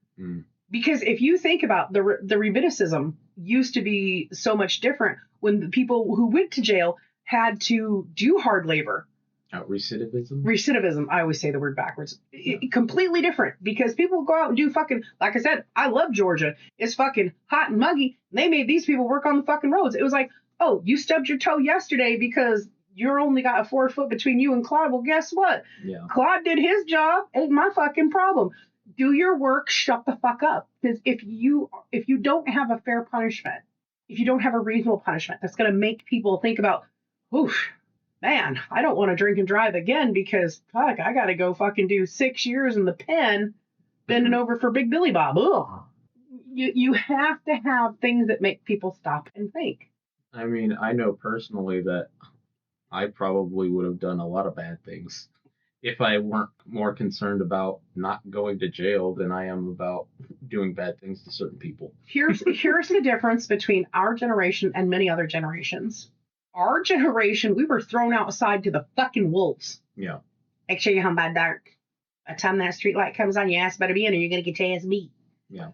Because if you think about the rabbinicism used to be so much different when the people who went to jail had to do hard labor. Recidivism? Recidivism. I always say the word backwards. Completely different, because people go out and do fucking, like I said, I love Georgia. It's fucking hot and muggy. And they made these people work on the fucking roads. It was like, oh, you stubbed your toe yesterday because you're only got a 4 foot between you and Claude. Well, guess what? Yeah. Claude did his job. Ain't my fucking problem. Do your work. Shut the fuck up. Because if you don't have a fair punishment, if you don't have a reasonable punishment, that's going to make people think about, oof, man, I don't want to drink and drive again because fuck, I got to go fucking do 6 years in the pen, bending over for Big Billy Bob. Ugh. You have to have things that make people stop and think. I mean, I know personally that I probably would have done a lot of bad things if I weren't more concerned about not going to jail than I am about doing bad things to certain people. Here's the difference between our generation and many other generations. Our generation, we were thrown outside to the fucking wolves. Yeah. Make sure you're home by dark. By the time that street light comes on, your ass better be in or you're going to get your ass beat. Yeah.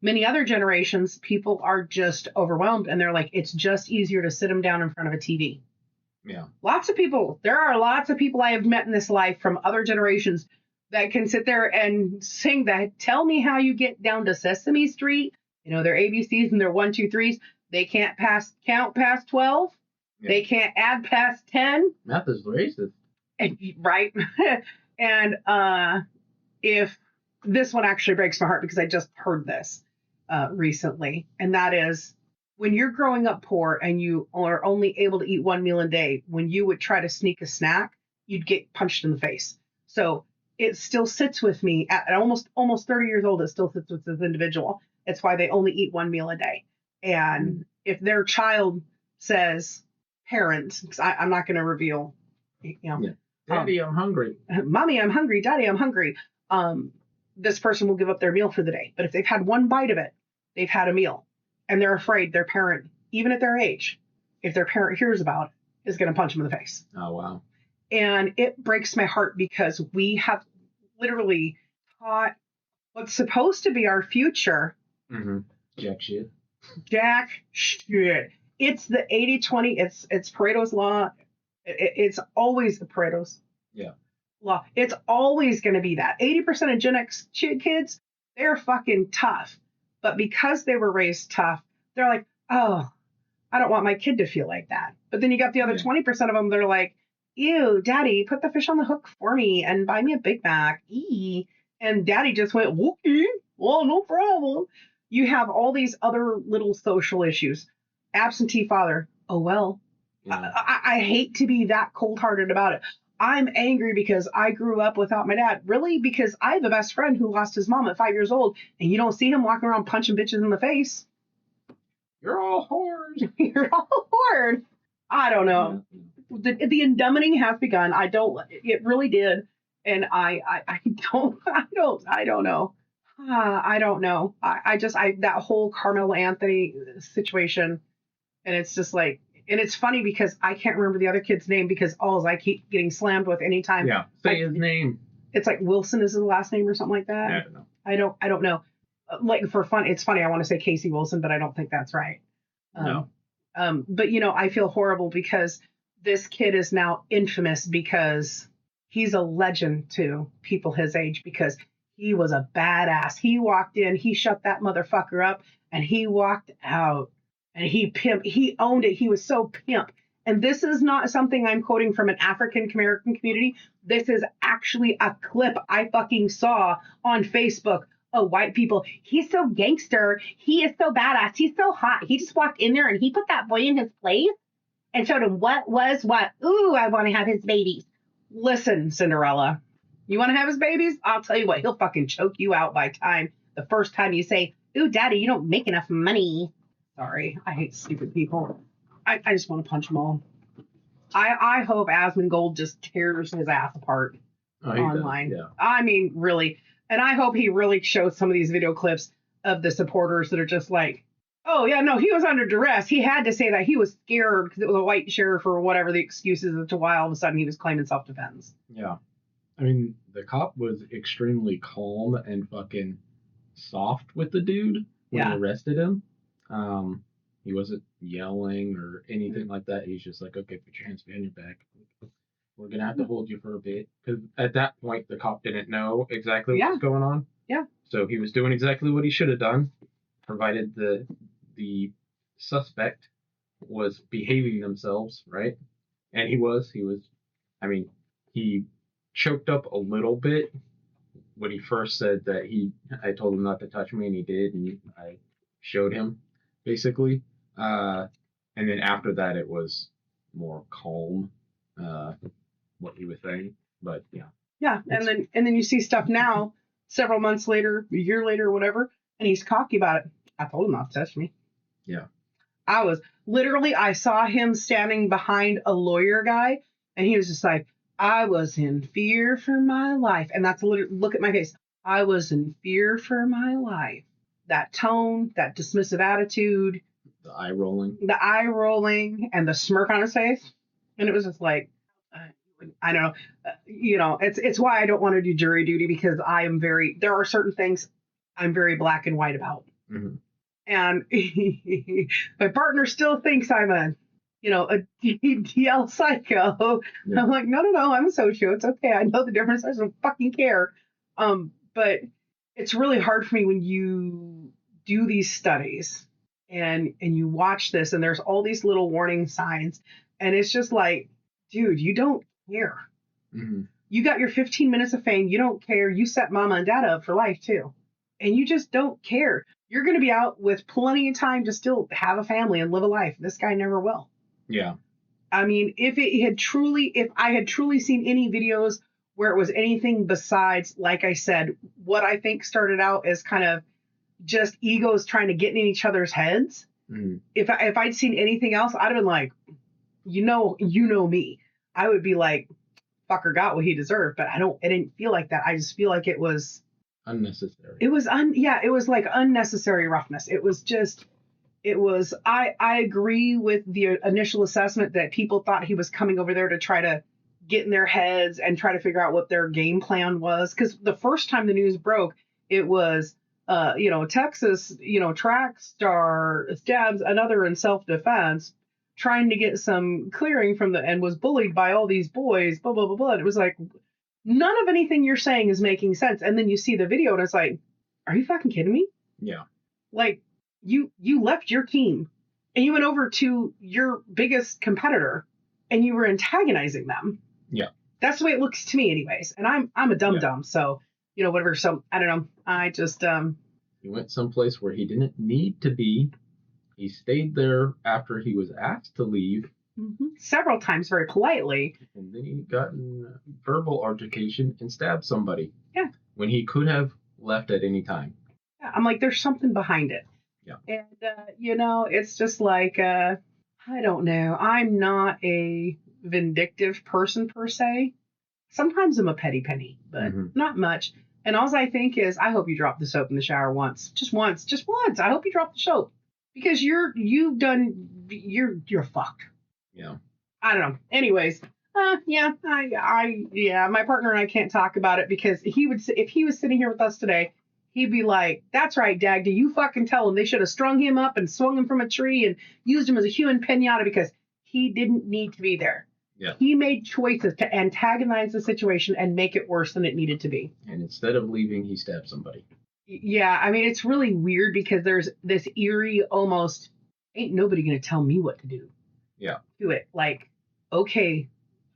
Many other generations, people are just overwhelmed and they're like, it's just easier to sit them down in front of a TV. Yeah. There are lots of people I have met in this life from other generations that can sit there and sing that. Tell me how you get down to Sesame Street. You know, their ABCs and their 1, 2, 3s. They can't count past 12. Yeah. They can't add past 10. Math is racist. Right. And if this one actually breaks my heart because I just heard this recently, and that is, when you're growing up poor and you are only able to eat one meal a day, when you would try to sneak a snack, you'd get punched in the face. So it still sits with me at almost 30 years old. It still sits with this individual. It's why they only eat one meal a day. And if their child says, parent, because I'm not going to reveal, Daddy, I'm hungry. Mommy, I'm hungry. Daddy, I'm hungry. This person will give up their meal for the day. But if they've had one bite of it, they've had a meal. And they're afraid their parent, even at their age, if their parent hears about it, is going to punch them in the face. Oh, wow. And it breaks my heart because we have literally taught what's supposed to be our future. Jack shit. Jack shit. It's the 80-20. It's Pareto's law. It's always the Pareto's law. It's always going to be that. 80% of Gen X kids, they're fucking tough. But because they were raised tough, they're like, oh, I don't want my kid to feel like that. But then you got the other 20% of them, they're like, ew, daddy, put the fish on the hook for me and buy me a Big Mac. Eee. And daddy just went, okay, well, no problem. You have all these other little social issues. Absentee father. Oh, well, I hate to be that cold-hearted about it. I'm angry because I grew up without my dad. Really? Because I have a best friend who lost his mom at 5 years old, and you don't see him walking around punching bitches in the face. You're all whores. You're all whore. I don't know. The indumbing has begun. It really did. And I don't know. I don't know. That whole Karmelo Anthony situation. And it's just like, and it's funny because I can't remember the other kid's name because I keep getting slammed with anytime. Yeah, say his name. It's like Wilson is his last name or something like that. I don't know. I don't know. Like for fun, it's funny. I want to say Casey Wilson, but I don't think that's right. No. But I feel horrible because this kid is now infamous because he's a legend to people his age because He was a badass. He walked in, he shut that motherfucker up, and he walked out. And he owned it. He was so pimp. And this is not something I'm quoting from an African American community. This is actually a clip I fucking saw on Facebook of white people. He's so gangster. He is so badass. He's so hot. He just walked in there and he put that boy in his place and showed him what was what. Ooh, I want to have his babies. Listen, Cinderella, you want to have his babies? I'll tell you what, he'll fucking choke you out by the first time you say, ooh, daddy, you don't make enough money. Sorry, I hate stupid people. I just want to punch them all. I hope Asmongold just tears his ass apart online. Does, yeah. I mean, really. And I hope he really shows some of these video clips of the supporters that are just like, oh, yeah, no, he was under duress. He had to say that he was scared because it was a white sheriff or whatever the excuses as to why all of a sudden he was claiming self-defense. Yeah. I mean, the cop was extremely calm and fucking soft with the dude when he arrested him. He wasn't yelling or anything like that. He's just like, okay, put your hands behind your back. We're going to have to hold you for a bit. Because at that point, the cop didn't know exactly what was going on. Yeah. So he was doing exactly what he should have done, provided the suspect was behaving themselves, right? And he was, I mean, he choked up a little bit when he first said that I told him not to touch me, and he did, and I showed him, basically. And then after that, it was more calm, what he was saying. But yeah. Yeah, and then you see stuff now, several months later, a year later, whatever, and he's cocky about it. I told him not to touch me. Yeah. I saw him standing behind a lawyer guy, and he was just like, I was in fear for my life. And that's literally, look at my face. I was in fear for my life. That tone, that dismissive attitude. The eye rolling. And the smirk on his face. And it was just like, I don't know. It's why I don't want to do jury duty, because there are certain things I'm very black and white about. Mm-hmm. And my partner still thinks I'm a DL psycho. Yeah. I'm like, no, I'm a socio. It's okay. I know the difference. I don't fucking care. But it's really hard for me when you do these studies and you watch this and there's all these little warning signs. And it's just like, dude, you don't care. Mm-hmm. You got your 15 minutes of fame. You don't care. You set mama and dad up for life too. And you just don't care. You're going to be out with plenty of time to still have a family and live a life. This guy never will. Yeah. I mean, if I had truly seen any videos where it was anything besides, like I said, what I think started out as kind of just egos trying to get in each other's heads. Mm-hmm. If I'd seen anything else, I'd have been like, you know me. I would be like, fucker got what he deserved. But I didn't feel like that. I just feel like it was unnecessary. It was like unnecessary roughness. I agree with the initial assessment that people thought he was coming over there to try to get in their heads and try to figure out what their game plan was. Because the first time the news broke, it was, Texas, track star stabs another in self-defense, trying to get some clearing and was bullied by all these boys, blah, blah, blah, blah. It was like, none of anything you're saying is making sense. And then you see the video and it's like, are you fucking kidding me? Yeah. Like, you left your team and you went over to your biggest competitor and you were antagonizing them. Yeah. That's the way it looks to me anyways. And I'm a dum-dum. So, whatever. So I don't know. I just, he went someplace where he didn't need to be. He stayed there after he was asked to leave. Mm-hmm. Several times very politely. And then he got in verbal altercation and stabbed somebody. Yeah. When he could have left at any time. Yeah. I'm like, there's something behind it. Yeah. And, it's just like, I don't know. I'm not a vindictive person per se. Sometimes I'm a petty penny, but not much. And all I think is, I hope you drop the soap in the shower once. Just once. I hope you drop the soap. Because you're fucked. Yeah. I don't know. Anyways, my partner and I can't talk about it because if he was sitting here with us today, he'd be like, that's right, Dagda, you fucking tell him they should have strung him up and swung him from a tree and used him as a human pinata because he didn't need to be there. Yeah. He made choices to antagonize the situation and make it worse than it needed to be. And instead of leaving, he stabbed somebody. Yeah, I mean, it's really weird because there's this eerie almost, ain't nobody going to tell me what to do. Yeah. To it. Like, okay.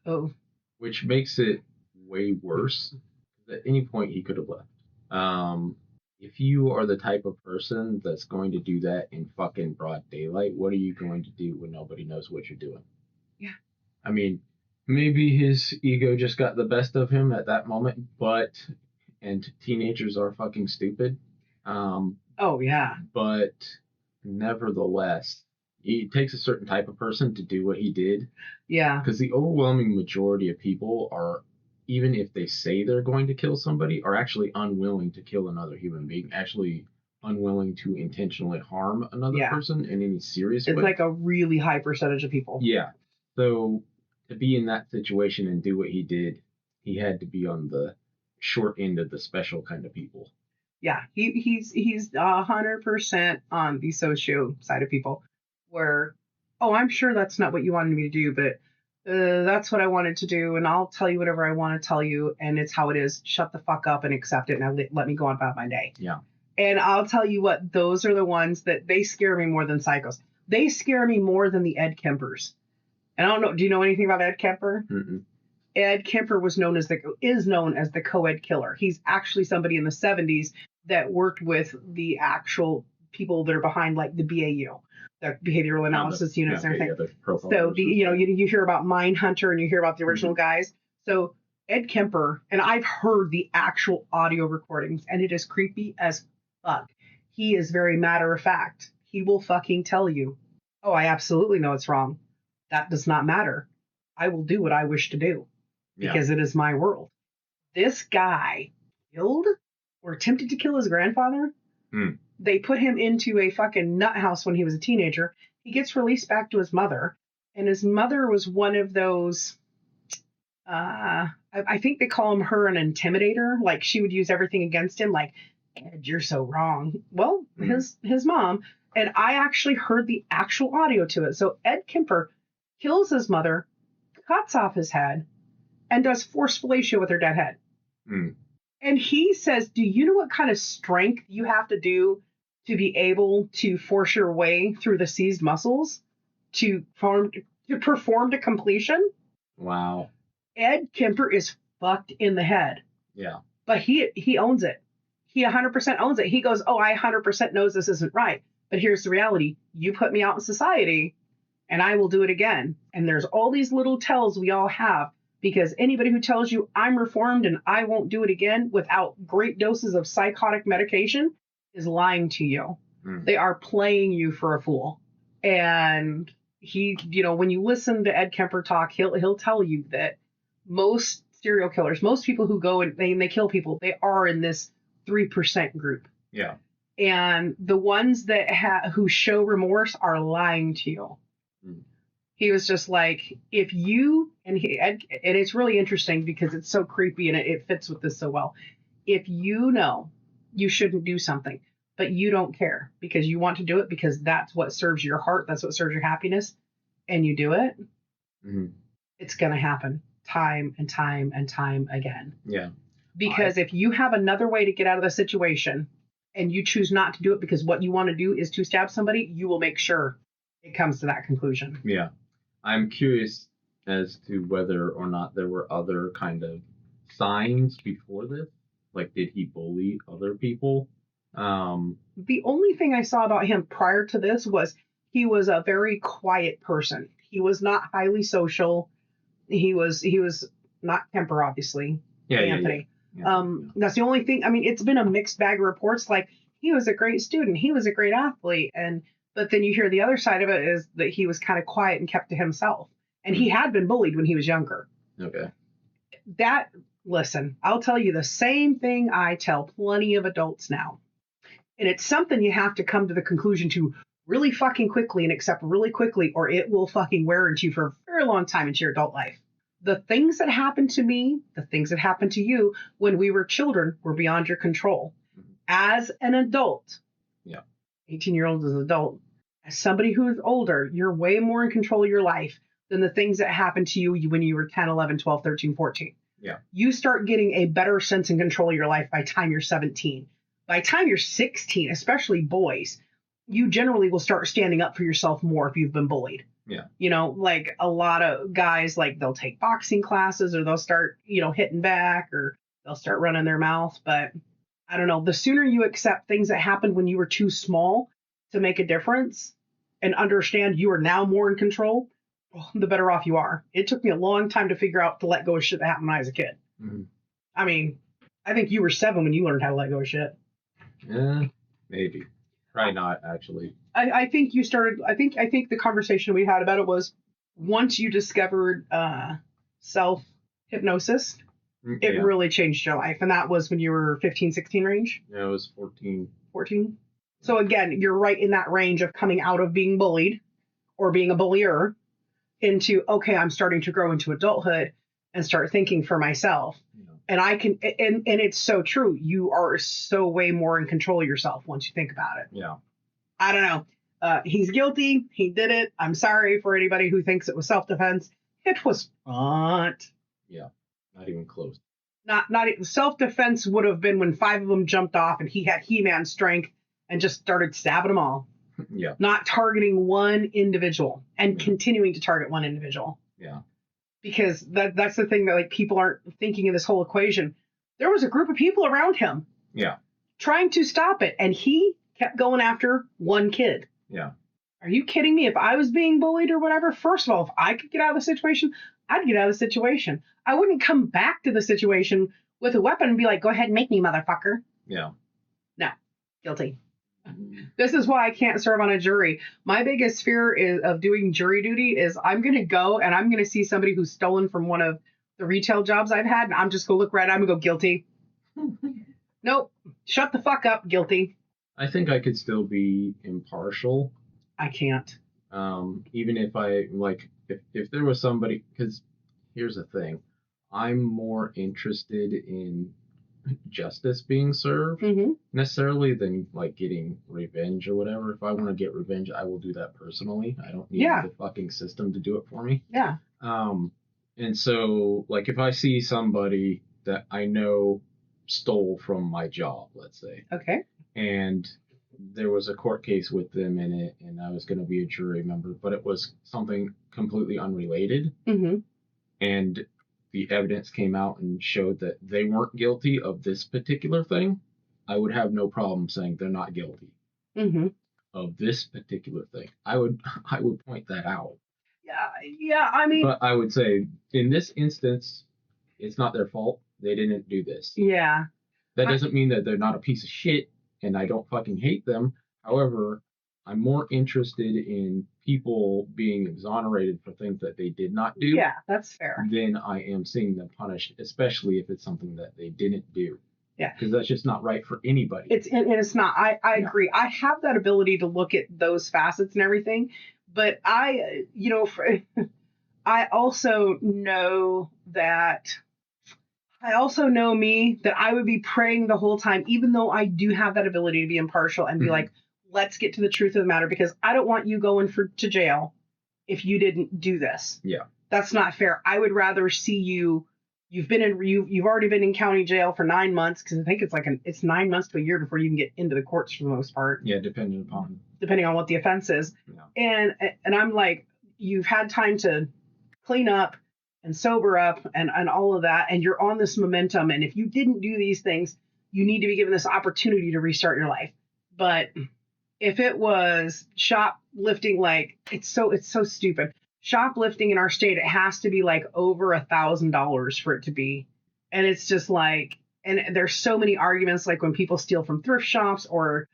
Oh. Which makes it way worse. At any point, he could have left. If you are the type of person that's going to do that in fucking broad daylight, what are you going to do when nobody knows what you're doing? Yeah. I mean, maybe his ego just got the best of him at that moment, and teenagers are fucking stupid. Oh, yeah. But nevertheless, it takes a certain type of person to do what he did. Yeah. Because the overwhelming majority of people are, even if they say they're going to kill somebody, are actually unwilling to kill another human being, actually unwilling to intentionally harm another person in any serious way. It's like a really high percentage of people. Yeah. So to be in that situation and do what he did, he had to be on the short end of the special kind of people. Yeah, he's 100% on the socio side of people, where, oh, I'm sure that's not what you wanted me to do, but that's what I wanted to do, and I'll tell you whatever I want to tell you, and it's how it is. Shut the fuck up and accept it, and let me go on about my day. Yeah. And I'll tell you what, those are the ones that they scare me more than psychos. They scare me more than the Ed Kempers. And I don't know, do you know anything about Ed Kemper? Mm-mm. Ed Kemper is known as the co-ed killer. He's actually somebody in the 70s that worked with the actual people that are behind like the BAU, the behavioral analysis units and everything. So you hear about Mindhunter and you hear about the original guys. So Ed Kemper, and I've heard the actual audio recordings, and it is creepy as fuck. He is very matter of fact. He will fucking tell you, oh, I absolutely know it's wrong. That does not matter. I will do what I wish to do. Because it is my world. This guy killed or attempted to kill his grandfather. They put him into a fucking nut house when he was a teenager. He gets released back to his mother, and his mother was one of those, I think they call her an intimidator. Like, she would use everything against him, like, Ed, you're so wrong. Well, his mom, and I actually heard the actual audio to it. So Ed Kemper kills his mother, cuts off his head, and does forced fellatio with her dead head. And he says, do you know what kind of strength you have to do to be able to force your way through the seized muscles to perform to completion? Wow. Ed Kemper is fucked in the head. Yeah. But he owns it. He 100% owns it. He goes, oh, I 100% knows this isn't right. But here's the reality. You put me out in society, and I will do it again. And there's all these little tells we all have. Because anybody who tells you I'm reformed and I won't do it again without great doses of psychotic medication is lying to you. They are playing you for a fool. And he, when you listen to Ed Kemper talk, he'll tell you that most serial killers, most people who go and they kill people, they are in this 3% group. Yeah. And the ones that who show remorse are lying to you. He was just like, if you, and it's really interesting because it's so creepy and it fits with this so well. If you know you shouldn't do something, but you don't care because you want to do it because that's what serves your heart, that's what serves your happiness, and you do it, it's going to happen time and time and time again. Yeah. Because if you have another way to get out of the situation and you choose not to do it because what you want to do is to stab somebody, you will make sure it comes to that conclusion. Yeah. I'm curious as to whether or not there were other kind of signs before this. Like, did he bully other people? The only thing I saw about him prior to this was he was a very quiet person. He was not highly social. He was not Kemper, obviously. Yeah, Anthony. That's the only thing. I mean, it's been a mixed bag of reports. Like, he was a great student. He was a great athlete. But then you hear the other side of it is that he was kind of quiet and kept to himself. And he had been bullied when he was younger. Okay. Listen, I'll tell you the same thing I tell plenty of adults now. And it's something you have to come to the conclusion to really fucking quickly and accept really quickly, or it will fucking wear into you for a very long time into your adult life. The things that happened to me, the things that happened to you when we were children were beyond your control. As an adult, 18-year-old is an adult. As somebody who is older, you're way more in control of your life. than the things that happened to you when you were 10, 11, 12, 13, 14. Yeah. You start getting a better sense and control of your life by the time you're 17. By the time you're 16, especially boys, you generally will start standing up for yourself more if you've been bullied. Yeah. You know, like a lot of guys, like they'll take boxing classes or they'll start, hitting back or they'll start running their mouth. But I don't know, the sooner you accept things that happened when you were too small to make a difference and understand you are now more in control, the better off you are. It took me a long time to figure out to let go of shit that happened when I was a kid. Mm-hmm. I mean, I think you were 7 when you learned how to let go of shit. Yeah, maybe. Probably not, actually. I think you started. I think the conversation we had about it was once you discovered self hypnosis, it really changed your life, and that was when you were 15, 16 range. Yeah, it was 14. 14. So again, you're right in that range of coming out of being bullied or being a bullier into, okay, I'm starting to grow into adulthood and start thinking for myself. Yeah. And I can, and it's so true. You are so way more in control of yourself once you think about it. Yeah. I don't know. He's guilty. He did it. I'm sorry for anybody who thinks it was self-defense. It was not. Yeah. Not even close. Not self-defense would have been when 5 of them jumped off and he had He-Man strength and just started stabbing them all. Yeah. Not targeting one individual and continuing to target one individual. Yeah. Because that's the thing that like people aren't thinking in this whole equation. There was a group of people around him. Yeah. Trying to stop it, and he kept going after one kid. Yeah. Are you kidding me? If I was being bullied or whatever, first of all, if I could get out of the situation, I'd get out of the situation. I wouldn't come back to the situation with a weapon and be like, go ahead and make me, motherfucker. Yeah. No. Guilty. This is why I can't serve on a jury. My biggest fear of doing jury duty is I'm going to go and I'm going to see somebody who's stolen from one of the retail jobs I've had, and I'm just going to look right. I'm going to go guilty. Nope. Shut the fuck up. Guilty. I think I could still be impartial. I can't. Even if I, like, if there was somebody, because here's the thing. I'm more interested in justice being served necessarily than like getting revenge or whatever. If I want to get revenge, I will do that personally. I don't need the fucking system to do it for me. Yeah. And so like if I see somebody that I know stole from my job, let's say. Okay. And there was a court case with them in it, and I was going to be a jury member, but it was something completely unrelated. Mm-hmm. And the evidence came out and showed that they weren't guilty of this particular thing, I would have no problem saying they're not guilty of this particular thing. I would point that out. Yeah. I mean, but I would say in this instance, it's not their fault. They didn't do this. Yeah. That doesn't mean that they're not a piece of shit and I don't fucking hate them. However, I'm more interested in people being exonerated for things that they did not do. Yeah, that's fair. Than I am seeing them punished, especially if it's something that they didn't do. Yeah. Because that's just not right for anybody. It's not. I agree. I have that ability to look at those facets and everything, but I also know me that I would be praying the whole time, even though I do have that ability to be impartial and be like, let's get to the truth of the matter, because I don't want you going to jail if you didn't do this. Yeah. That's not fair. I would rather see you've already been in county jail for 9 months, because I think it's 9 months to a year before you can get into the courts for the most part. Yeah, depending on what the offense is. Yeah. And I'm like, you've had time to clean up and sober up and all of that, and you're on this momentum, and if you didn't do these things, you need to be given this opportunity to restart your life. But if it was shoplifting, like it's so stupid. Shoplifting in our state, it has to be like over $1,000 for it to be. And it's just like, and there's so many arguments, like when people steal from thrift shops or,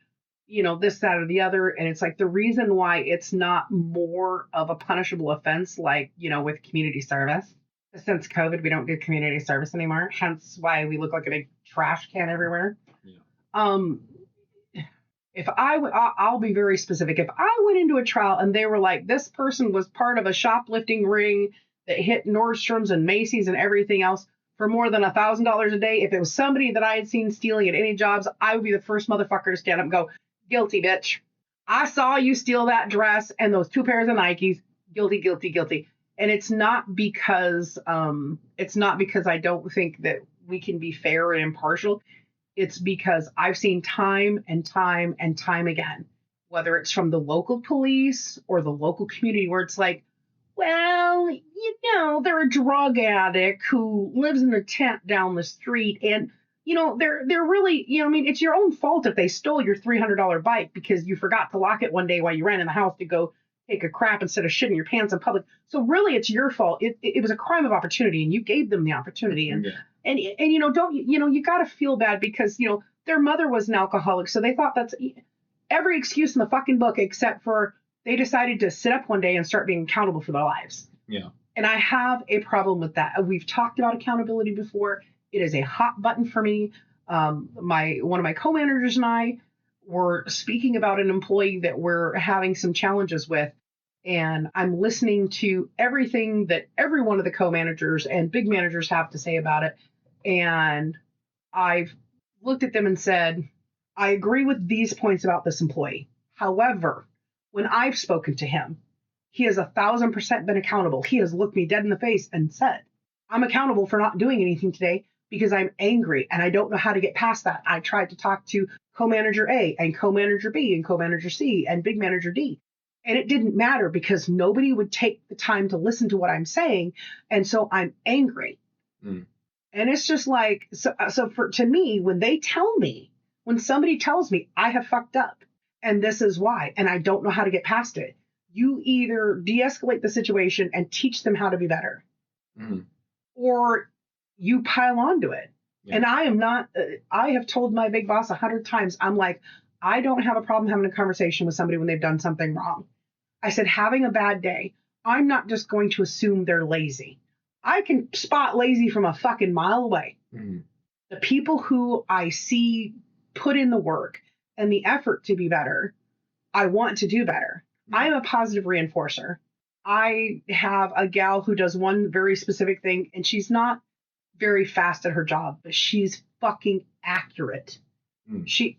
this, that, or the other. And it's like the reason why it's not more of a punishable offense, like, with community service. Since COVID, we don't do community service anymore. Hence why we look like a big trash can everywhere. Yeah. If I'll be very specific. If I went into a trial and they were like, this person was part of a shoplifting ring that hit Nordstrom's and Macy's and everything else for more than $1,000 a day, if it was somebody that I had seen stealing at any jobs, I would be the first motherfucker to stand up and go, guilty, bitch. I saw you steal that dress and those 2 pairs of Nikes. Guilty, guilty, guilty. And it's not because I don't think that we can be fair and impartial. It's because I've seen time and time and time again, whether it's from the local police or the local community, where it's like, well, they're a drug addict who lives in a tent down the street, and they're really, I mean, it's your own fault if they stole your $300 bike because you forgot to lock it one day while you ran in the house to go take a crap instead of shitting your pants in public. So really, it's your fault. It was a crime of opportunity, and you gave them the opportunity, and don't you got to feel bad because their mother was an alcoholic, so they thought that's every excuse in the fucking book except for they decided to sit up one day and start being accountable for their lives. Yeah. And I have a problem with that. We've talked about accountability before. It is a hot button for me. One of my co-managers and I were speaking about an employee that we're having some challenges with, and I'm listening to everything that every one of the co-managers and big managers have to say about it. And I've looked at them and said, I agree with these points about this employee. However, when I've spoken to him, he has 1,000% been accountable. He has looked me dead in the face and said, I'm accountable for not doing anything today because I'm angry and I don't know how to get past that. I tried to talk to co-manager A and co-manager B and co-manager C and big manager D. And it didn't matter because nobody would take the time to listen to what I'm saying. And so I'm angry. Mm. And it's just like, to me, when somebody tells me I have fucked up and this is why, and I don't know how to get past it, you either de-escalate the situation and teach them how to be better, or you pile onto it. Yeah. And I have told my big boss 100 times, I'm like, I don't have a problem having a conversation with somebody when they've done something wrong. I said, having a bad day, I'm not just going to assume they're lazy. I can spot lazy from a fucking mile away. Mm-hmm. The people who I see put in the work and the effort to be better, I want to do better. Mm-hmm. I am a positive reinforcer. I have a gal who does one very specific thing, and she's not very fast at her job, but she's fucking accurate.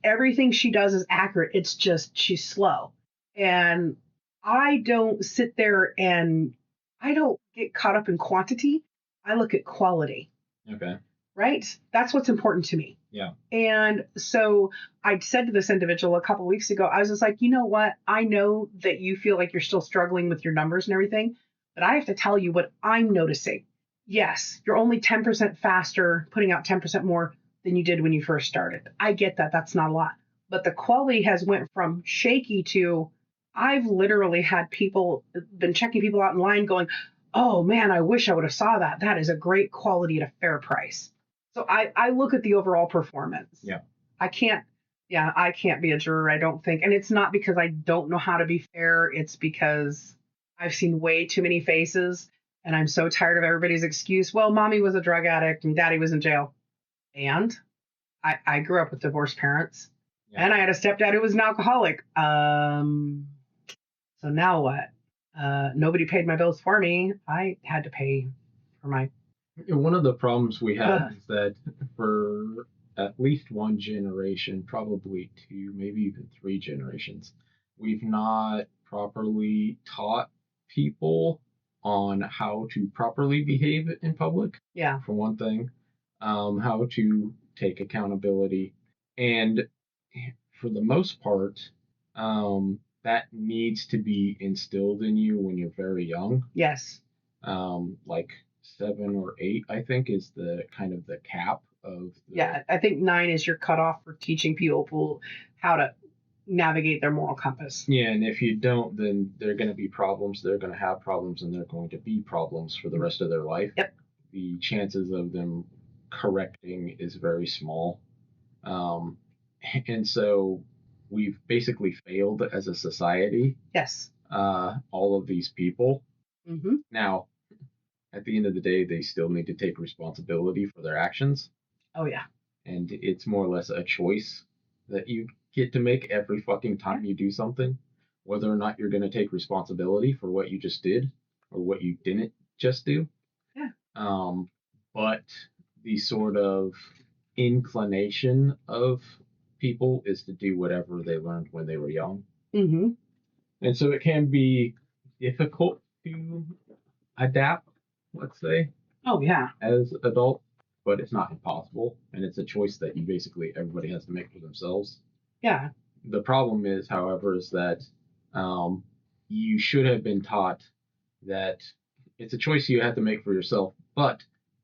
Everything she does is accurate. It's just she's slow. And I don't sit there and I don't get caught up in quantity. I look at quality. Okay. Right? That's what's important to me. Yeah. And so I said to this individual a couple of weeks ago, I was just like, you know what? I know that you feel like you're still struggling with your numbers and everything, but I have to tell you what I'm noticing. Yes, you're only 10% faster, putting out 10% more than you did when you first started. I get that. That's not a lot. But the quality has went from shaky to, I've literally had been checking people out in line going, oh man, I wish I would have saw that. That is a great quality at a fair price. So I look at the overall performance. Yeah. I can't be a juror, I don't think. And it's not because I don't know how to be fair. It's because I've seen way too many faces and I'm so tired of everybody's excuse. Well, mommy was a drug addict and daddy was in jail. And I grew up with divorced parents, and I had a stepdad who was an alcoholic. So now what? Nobody paid my bills for me. I had to pay for my... One of the problems we have is that for at least one generation, probably two, maybe even three generations, we've not properly taught people on how to properly behave in public. Yeah. For one thing. How to take accountability. And for the most part, that needs to be instilled in you when you're very young. Yes. Like 7 or 8, I think, is the kind of the cap of I think 9 is your cutoff for teaching people how to navigate their moral compass. Yeah, and if you don't, then there are going to be problems. They're going to have problems, and they're going to be problems for the rest of their life. Yep. The chances of them correcting is very small. And so we've basically failed as a society. Yes. All of these people. Mm-hmm. Now, at the end of the day, they still need to take responsibility for their actions. Oh, yeah. And it's more or less a choice that you get to make every fucking time you do something, whether or not you're going to take responsibility for what you just did or what you didn't just do. Yeah. But the sort of inclination of people is to do whatever they learned when they were young. Mm-hmm. And so it can be difficult to adapt, let's say, Oh yeah. as adults, but it's not impossible, and it's a choice that you basically everybody has to make for themselves. Yeah. The problem is, however, is that um, you should have been taught that it's a choice you have to make for yourself, but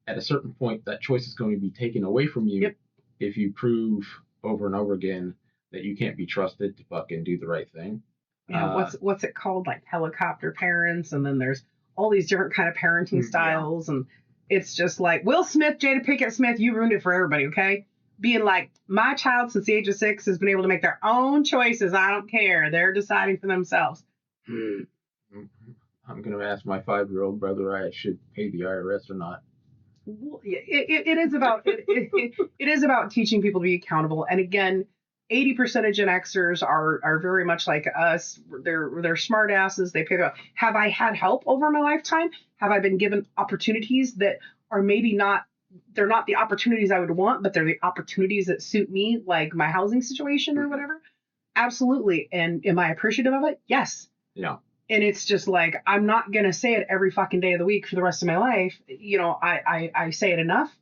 at a certain point, that choice is going to be taken away from you Yep. if you prove over and over again that you can't be trusted to fucking do the right thing. Yeah. What's it called? Like helicopter parents, and then there's all these different kind of parenting styles, and it's just like Will Smith, Jada Pinkett Smith, you ruined it for everybody, okay? Being like, my child since the age of 6 has been able to make their own choices. I don't care. They're deciding for themselves. I'm going to ask my 5-year-old brother I should pay the IRS or not. It is about it is about teaching people to be accountable. And again, 80% of Gen Xers are very much like us. They're smart asses. They pay their. Have I had help over my lifetime? Have I been given opportunities that are maybe not? They're not the opportunities I would want, but they're the opportunities that suit me, like my housing situation or whatever. Absolutely. And am I appreciative of it? Yes. Yeah. And it's just like, I'm not going to say it every fucking day of the week for the rest of my life. You know, I say it enough.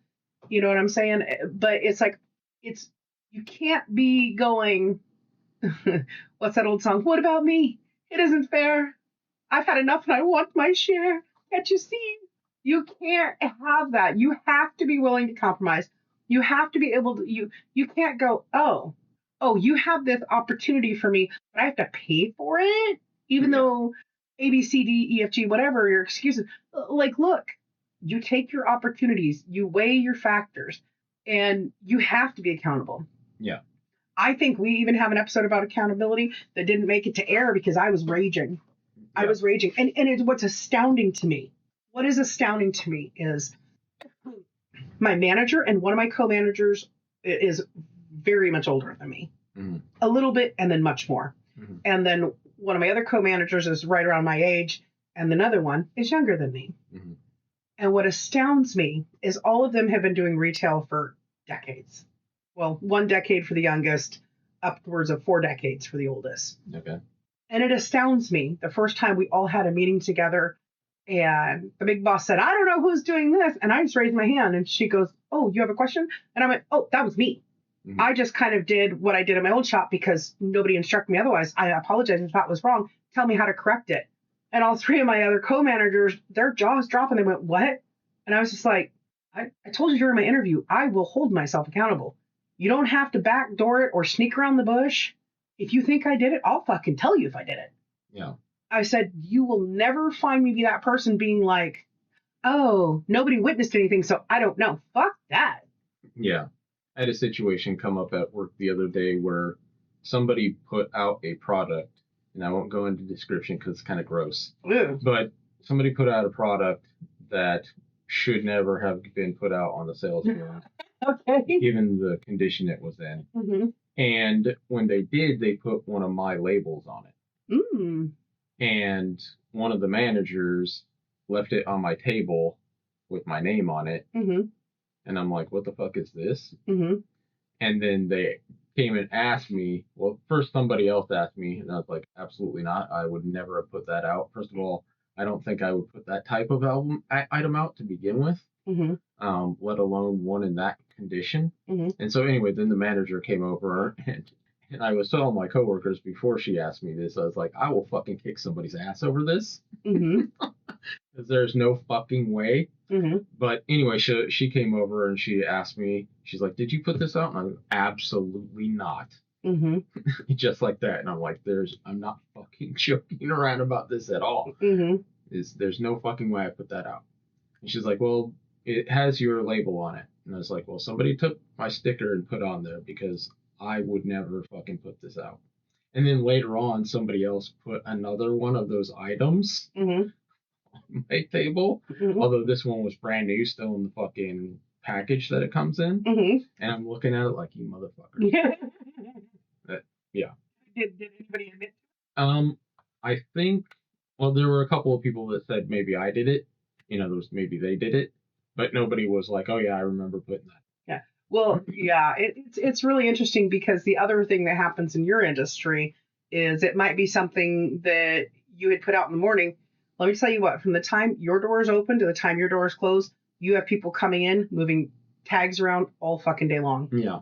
You know what I'm saying? But it's like, you can't be going, what's that old song? What about me? It isn't fair. I've had enough and I want my share. Can't you see? You can't have that. You have to be willing to compromise. You have to be able to, you can't go, oh, you have this opportunity for me, but I have to pay for it, even though A, B, C, D, E, F, G, whatever your excuses. Like, look, you take your opportunities, you weigh your factors, and you have to be accountable. Yeah. I think we even have an episode about accountability that didn't make it to air because I was raging. I was raging. And it's what's astounding to me. What is astounding to me is my manager and one of my co-managers is very much older than me. Mm-hmm. A little bit and then much more. Mm-hmm. And then one of my other co-managers is right around my age and another one is younger than me. Mm-hmm. And what astounds me is all of them have been doing retail for decades. Well, 1 decade for the youngest, upwards of 4 decades for the oldest. Okay. And it astounds me. The first time we all had a meeting together and the big boss said, I don't know who's doing this. And I just raised my hand and she goes, oh, you have a question? And I went, oh, that was me. Mm-hmm. I just kind of did what I did in my old shop because nobody instructed me otherwise. I apologize if that was wrong. Tell me how to correct it. And all 3 of my other co-managers, their jaws dropped and they went, what? And I was just like, I told you during my interview, I will hold myself accountable. You don't have to backdoor it or sneak around the bush. If you think I did it, I'll fucking tell you if I did it. Yeah. I said, you will never find me be that person being like, oh, nobody witnessed anything, so I don't know. Fuck that. Yeah. I had a situation come up at work the other day where somebody put out a product, and I won't go into description because it's kind of gross. Ew. But somebody put out a product that should never have been put out on the sales floor. Okay. Given the condition it was in. Mm-hmm. And when they did, they put one of my labels on it. Mm. And one of the managers left it on my table with my name on it. Mm-hmm. And I'm like, what the fuck is this? Mm-hmm. And then they came and asked me, well, first somebody else asked me, and I was like, absolutely not. I would never have put that out. First of all, I don't think I would put that type of item out to begin with, let alone one in that condition. Mm-hmm. And so anyway, then the manager came over and I was telling my coworkers before she asked me this, I was like, I will fucking kick somebody's ass over this. Because there's no fucking way. Mm-hmm. But anyway, she came over and she asked me, she's like, did you put this out? And I was absolutely not. Mm-hmm. Just like that. And I'm like, I'm not fucking joking around about this at all. Mm-hmm. There's no fucking way I put that out. And she's like, well, it has your label on it. And I was like, well, somebody took my sticker and put on there because I would never fucking put this out. And then later on, somebody else put another one of those items on my table. Mm-hmm. Although this one was brand new, still in the fucking package that it comes in. Mm-hmm. And I'm looking at it like, you motherfucker. Yeah. Did anybody admit? I think, well, there were a couple of people that said maybe I did it. You know, maybe they did it. But nobody was like, oh, yeah, I remember putting that. Yeah. Well, yeah, it's really interesting because the other thing that happens in your industry is it might be something that you had put out in the morning, Let me tell you what, from the time your doors open to the time your doors close, you have people coming in, moving tags around all fucking day long. Yeah.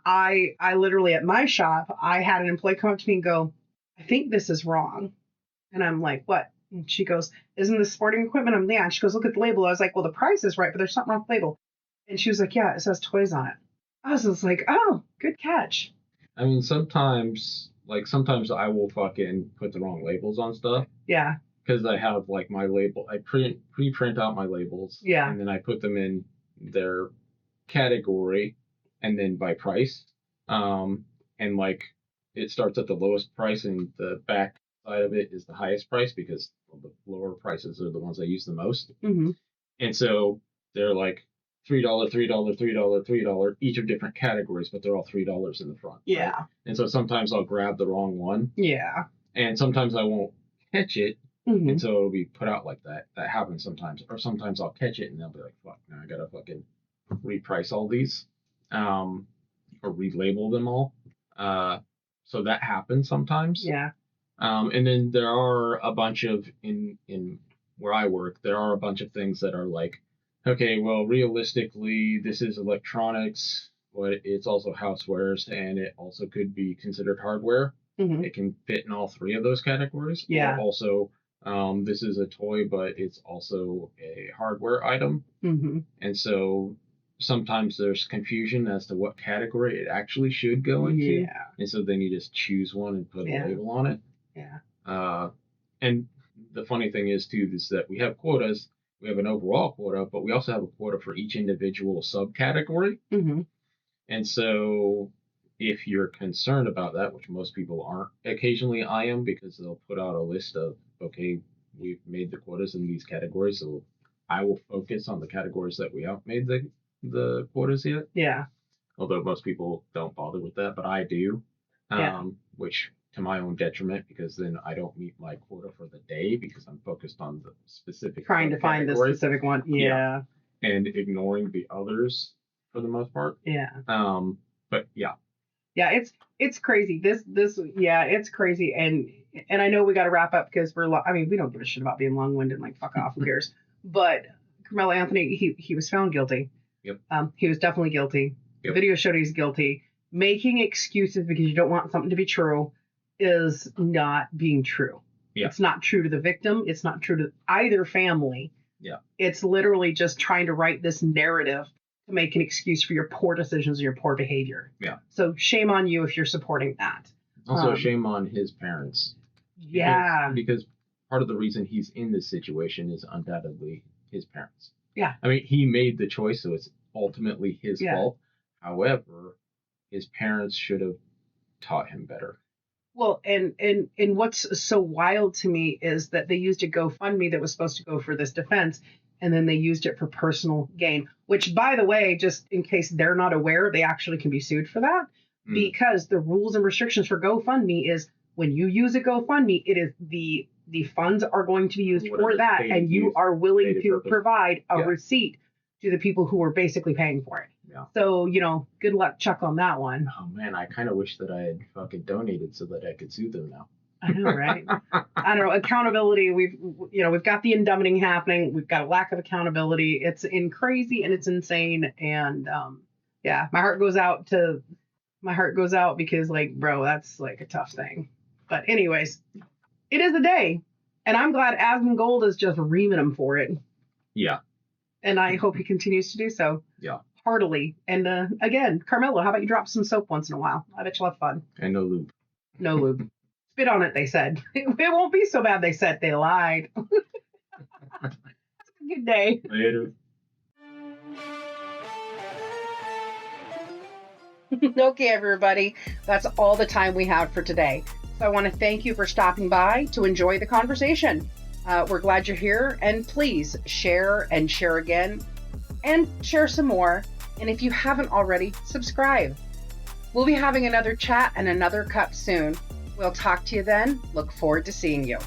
I literally at my shop, I had an employee come up to me and go, I think this is wrong. And I'm like, what? And she goes, isn't this sporting equipment? I'm yeah. And she goes, look at the label. I was like, well, the price is right, but there's something wrong with the label. And she was like, yeah, it says toys on it. I was just like, oh, good catch. I mean, sometimes I will fucking put the wrong labels on stuff. Yeah. Because I have like my label, I pre-print out my labels. Yeah. And then I put them in their category and then by price. And like it starts at the lowest price and the back side of it is the highest price because the lower prices are the ones I use the most. Mm-hmm. And so they're like $3, $3, $3, $3, each of different categories, but they're all $3 in the front. Yeah. Right? And so sometimes I'll grab the wrong one. Yeah. And sometimes I won't catch it. Mm-hmm. And so it'll be put out like that. That happens sometimes. Or sometimes I'll catch it and they'll be like, fuck, now I gotta fucking reprice all these. Or relabel them all. So that happens sometimes. Yeah. And then there are a bunch of in where I work, there are a bunch of things that are like, okay, well, realistically, this is electronics, but it's also housewares, and it also could be considered hardware. Mm-hmm. It can fit in all three of those categories. Yeah. Or also, this is a toy, but it's also a hardware item. Mm-hmm. And so sometimes there's confusion as to what category it actually should go into. Yeah. And so then you just choose one and put a label on it. Yeah. And the funny thing is, too, is that we have quotas. We have an overall quota, but we also have a quota for each individual subcategory. Mm-hmm. And so if you're concerned about that, which most people aren't, occasionally I am, because they'll put out a list of, okay, we've made the quotas in these categories, so I will focus on the categories that we haven't made the quotas yet. Yeah. Although most people don't bother with that, but I do, which to my own detriment, because then I don't meet my quota for the day because I'm focused on the specific trying to find the specific one. Yeah. And ignoring the others for the most part. Yeah. But yeah. Yeah, it's crazy. It's crazy. And I know we got to wrap up because we don't give a shit about being long-winded. Like, fuck off, who cares? But Karmelo Anthony, he was found guilty. Yep. He was definitely guilty. Yep. The video showed he's guilty. Making excuses because you don't want something to be true is not being true. Yeah. It's not true to the victim. It's not true to either family. Yeah. It's literally just trying to write this narrative to make an excuse for your poor decisions or your poor behavior. Yeah. So shame on you if you're supporting that. Also, shame on his parents. Yeah. Because part of the reason he's in this situation is undoubtedly his parents. Yeah. I mean, he made the choice, so it's ultimately his fault. However, his parents should have taught him better. Well, and what's so wild to me is that they used a GoFundMe that was supposed to go for this defense, and then they used it for personal gain, which, by the way, just in case they're not aware, they actually can be sued for that because the rules and restrictions for GoFundMe is when you use a GoFundMe, it is the funds are going to be used for that, and you are willing to provide a receipt to the people who are basically paying for it. Yeah. So, good luck, Chuck, on that one. Oh, man, I kind of wish that I had fucking donated so that I could sue them now. I know, right? I don't know. Accountability, we've got the endowing happening. We've got a lack of accountability. It's crazy and it's insane. And my heart goes out because, like, bro, that's like a tough thing. But anyways, it is a day. And I'm glad Asmongold is just reaming him for it. Yeah. And I hope he continues to do so. Yeah. Heartily. And again, Karmelo, how about you drop some soap once in a while? I bet you'll have fun. And no lube. No lube. Spit on it, they said. It won't be so bad, they said. They lied. Good day. Later. Okay, everybody. That's all the time we have for today. So I want to thank you for stopping by to enjoy the conversation. We're glad you're here. And please share and share again. And share some more. And if you haven't already, subscribe. We'll be having another chat and another cup soon. We'll talk to you then. Look forward to seeing you.